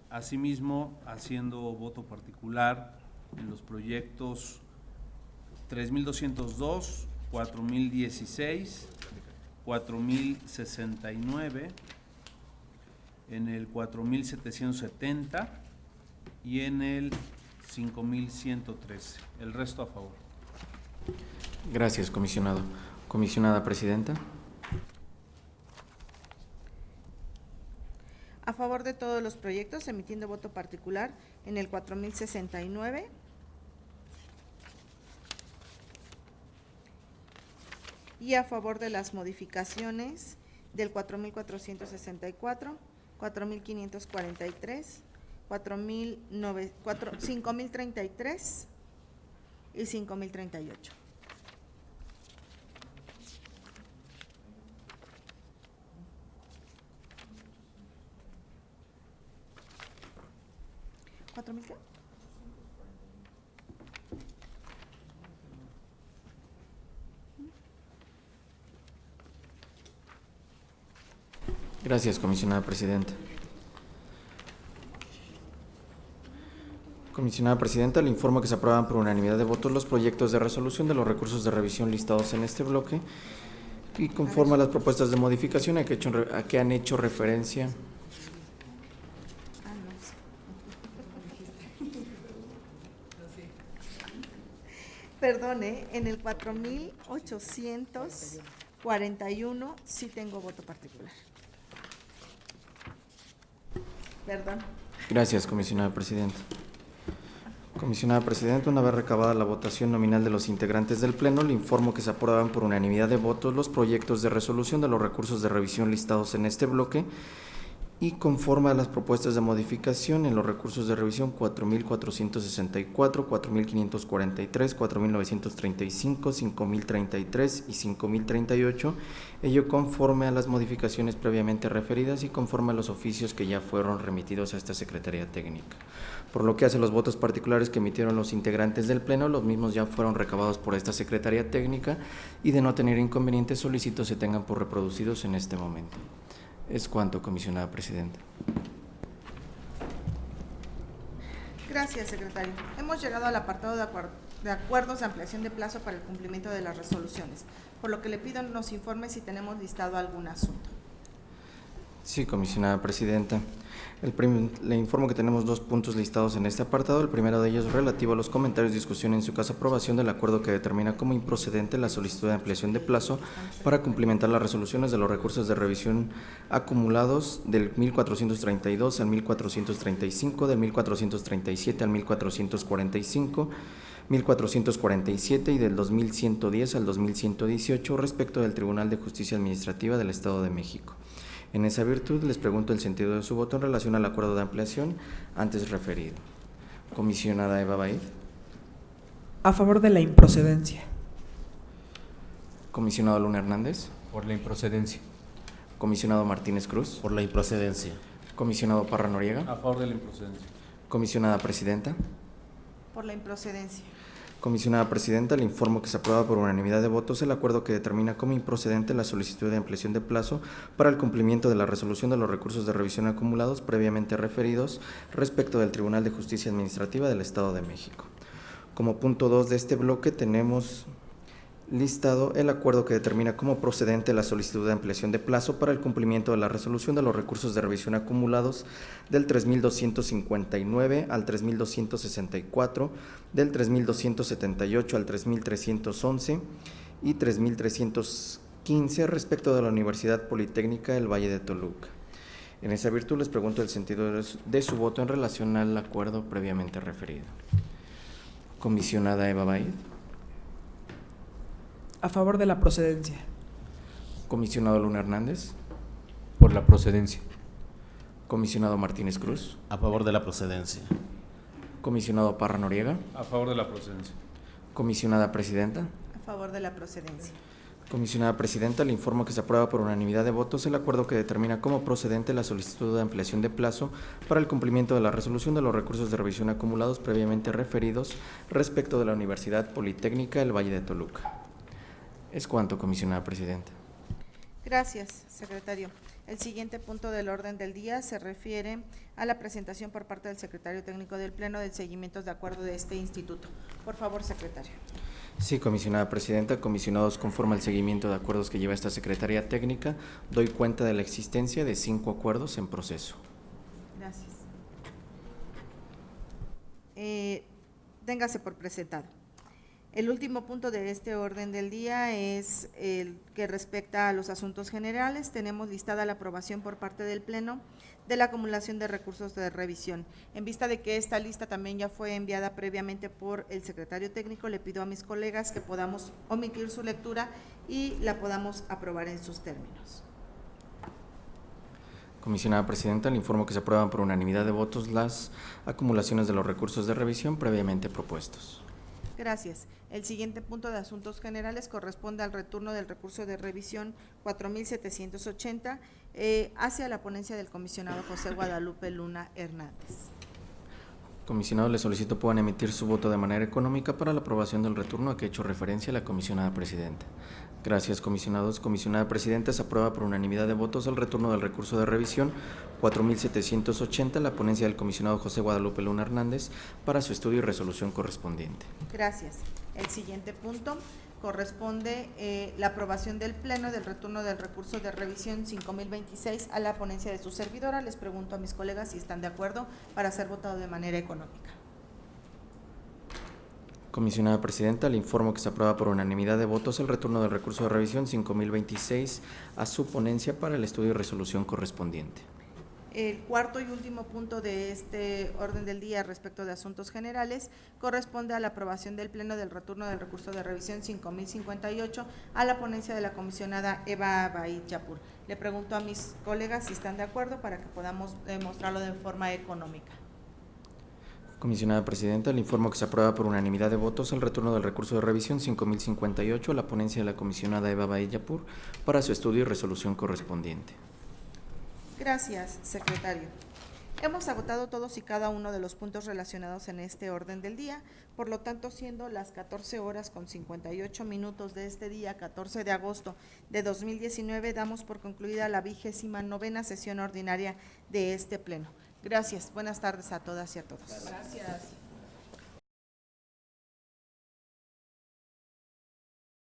Asimismo, haciendo voto particular en los proyectos 3202, 4016, 4069, en el 4770 y en el 5113. El resto a favor. Gracias, comisionado. Comisionada presidenta. a favor de todos los proyectos, emitiendo voto particular en el 4069. Y a favor de las modificaciones del 4464, 4543, 5033 y 5038. ¿4,000 qué? Gracias, comisionada presidenta. Comisionada presidenta, le informo que se aprueban por unanimidad de votos los proyectos de resolución de los recursos de revisión listados en este bloque y conforme a las propuestas de modificación a que han hecho referencia. Perdone, en el 4841 sí tengo voto particular. Perdón. Gracias, comisionada presidenta. Comisionada presidenta, una vez recabada la votación nominal de los integrantes del Pleno, le informo que se aprueban por unanimidad de votos los proyectos de resolución de los recursos de revisión listados en este bloque y conforme a las propuestas de modificación en los recursos de revisión 4464, 4543, 4935, 5033 y 5038, ello conforme a las modificaciones previamente referidas y conforme a los oficios que ya fueron remitidos a esta Secretaría Técnica. Por lo que hace los votos particulares que emitieron los integrantes del Pleno, los mismos ya fueron recabados por esta Secretaría Técnica y de no tener inconvenientes solicito se tengan por reproducidos en este momento. Es cuanto, comisionada presidenta. Gracias, secretario. Hemos llegado al apartado de acuerdos de ampliación de plazo para el cumplimiento de las resoluciones, por lo que le pido nos informe si tenemos listado algún asunto. Sí, comisionada presidenta. Le informo que tenemos 2 puntos listados en este apartado. El primero de ellos es relativo a los comentarios, discusión en su caso aprobación del acuerdo que determina como improcedente la solicitud de ampliación de plazo para cumplimentar las resoluciones de los recursos de revisión acumulados del 1432 al 1435, del 1437 al 1445, 1447 y del 2110 al 2118 respecto del Tribunal de Justicia Administrativa del Estado de México. En esa virtud, les pregunto el sentido de su voto en relación al acuerdo de ampliación antes referido. Comisionada Eva Baid. A favor de la improcedencia. Comisionado Luna Hernández. Por la improcedencia. Comisionado Martínez Cruz. Por la improcedencia. Comisionado Parra Noriega. A favor de la improcedencia. Comisionada Presidenta. Por la improcedencia. Comisionada Presidenta, le informo que se aprueba por unanimidad de votos el acuerdo que determina como improcedente la solicitud de ampliación de plazo para el cumplimiento de la resolución de los recursos de revisión acumulados previamente referidos respecto del Tribunal de Justicia Administrativa del Estado de México. Como punto 2 de este bloque tenemos listado el acuerdo que determina como procedente la solicitud de ampliación de plazo para el cumplimiento de la resolución de los recursos de revisión acumulados del 3259 al 3264, del 3278 al 3311 y 3315 respecto de la Universidad Politécnica del Valle de Toluca. En esa virtud les pregunto el sentido de su voto en relación al acuerdo previamente referido. Comisionada Eva Baid. A favor de la procedencia. Comisionado Luna Hernández. Por la procedencia. Comisionado Martínez Cruz. A favor de la procedencia. Comisionado Parra Noriega. A favor de la procedencia. Comisionada Presidenta. A favor de la procedencia. Comisionada Presidenta, le informo que se aprueba por unanimidad de votos el acuerdo que determina como procedente la solicitud de ampliación de plazo para el cumplimiento de la resolución de los recursos de revisión acumulados previamente referidos respecto de la Universidad Politécnica del Valle de Toluca. Es cuanto, comisionada Presidenta. Gracias, secretario. El siguiente punto del orden del día se refiere a la presentación por parte del secretario técnico del Pleno del seguimiento de acuerdo de este instituto. Por favor, secretario. Sí, comisionada Presidenta, comisionados, conforme al seguimiento de acuerdos que lleva esta Secretaría Técnica, doy cuenta de la existencia de 5 acuerdos en proceso. Gracias. Téngase por presentado. El último punto de este orden del día es el que respecta a los asuntos generales. Tenemos listada la aprobación por parte del Pleno de la acumulación de recursos de revisión. En vista de que esta lista también ya fue enviada previamente por el secretario técnico, le pido a mis colegas que podamos omitir su lectura y la podamos aprobar en sus términos. Comisionada Presidenta, le informo que se aprueban por unanimidad de votos las acumulaciones de los recursos de revisión previamente propuestos. Gracias. El siguiente punto de asuntos generales corresponde al retorno del recurso de revisión 4780 hacia la ponencia del comisionado José Guadalupe Luna Hernández. Comisionado, le solicito puedan emitir su voto de manera económica para la aprobación del retorno a que he hecho referencia la comisionada Presidenta. Gracias, comisionados. Comisionada Presidenta, se aprueba por unanimidad de votos el retorno del recurso de revisión 4780 a la ponencia del comisionado José Guadalupe Luna Hernández para su estudio y resolución correspondiente. Gracias. El siguiente punto corresponde la aprobación del Pleno del retorno del recurso de revisión 5026 a la ponencia de su servidora. Les pregunto a mis colegas si están de acuerdo para ser votado de manera económica. Comisionada Presidenta, le informo que se aprueba por unanimidad de votos el retorno del recurso de revisión 5026 a su ponencia para el estudio y resolución correspondiente. El cuarto y último punto de este orden del día respecto de asuntos generales corresponde a la aprobación del Pleno del retorno del recurso de revisión 5058 a la ponencia de la comisionada Eva Baid Yapur. Le pregunto a mis colegas si están de acuerdo para que podamos demostrarlo de forma económica. Comisionada Presidenta, le informo que se aprueba por unanimidad de votos el retorno del recurso de revisión 5058 a la ponencia de la comisionada Eva Baid Yapur para su estudio y resolución correspondiente. Gracias, secretario. Hemos agotado todos y cada uno de los puntos relacionados en este orden del día, por lo tanto, siendo las 14 horas con 58 minutos de este día, 14 de agosto de 2019, damos por concluida la 29ª sesión ordinaria de este Pleno. Gracias. Buenas tardes a todas y a todos. Gracias.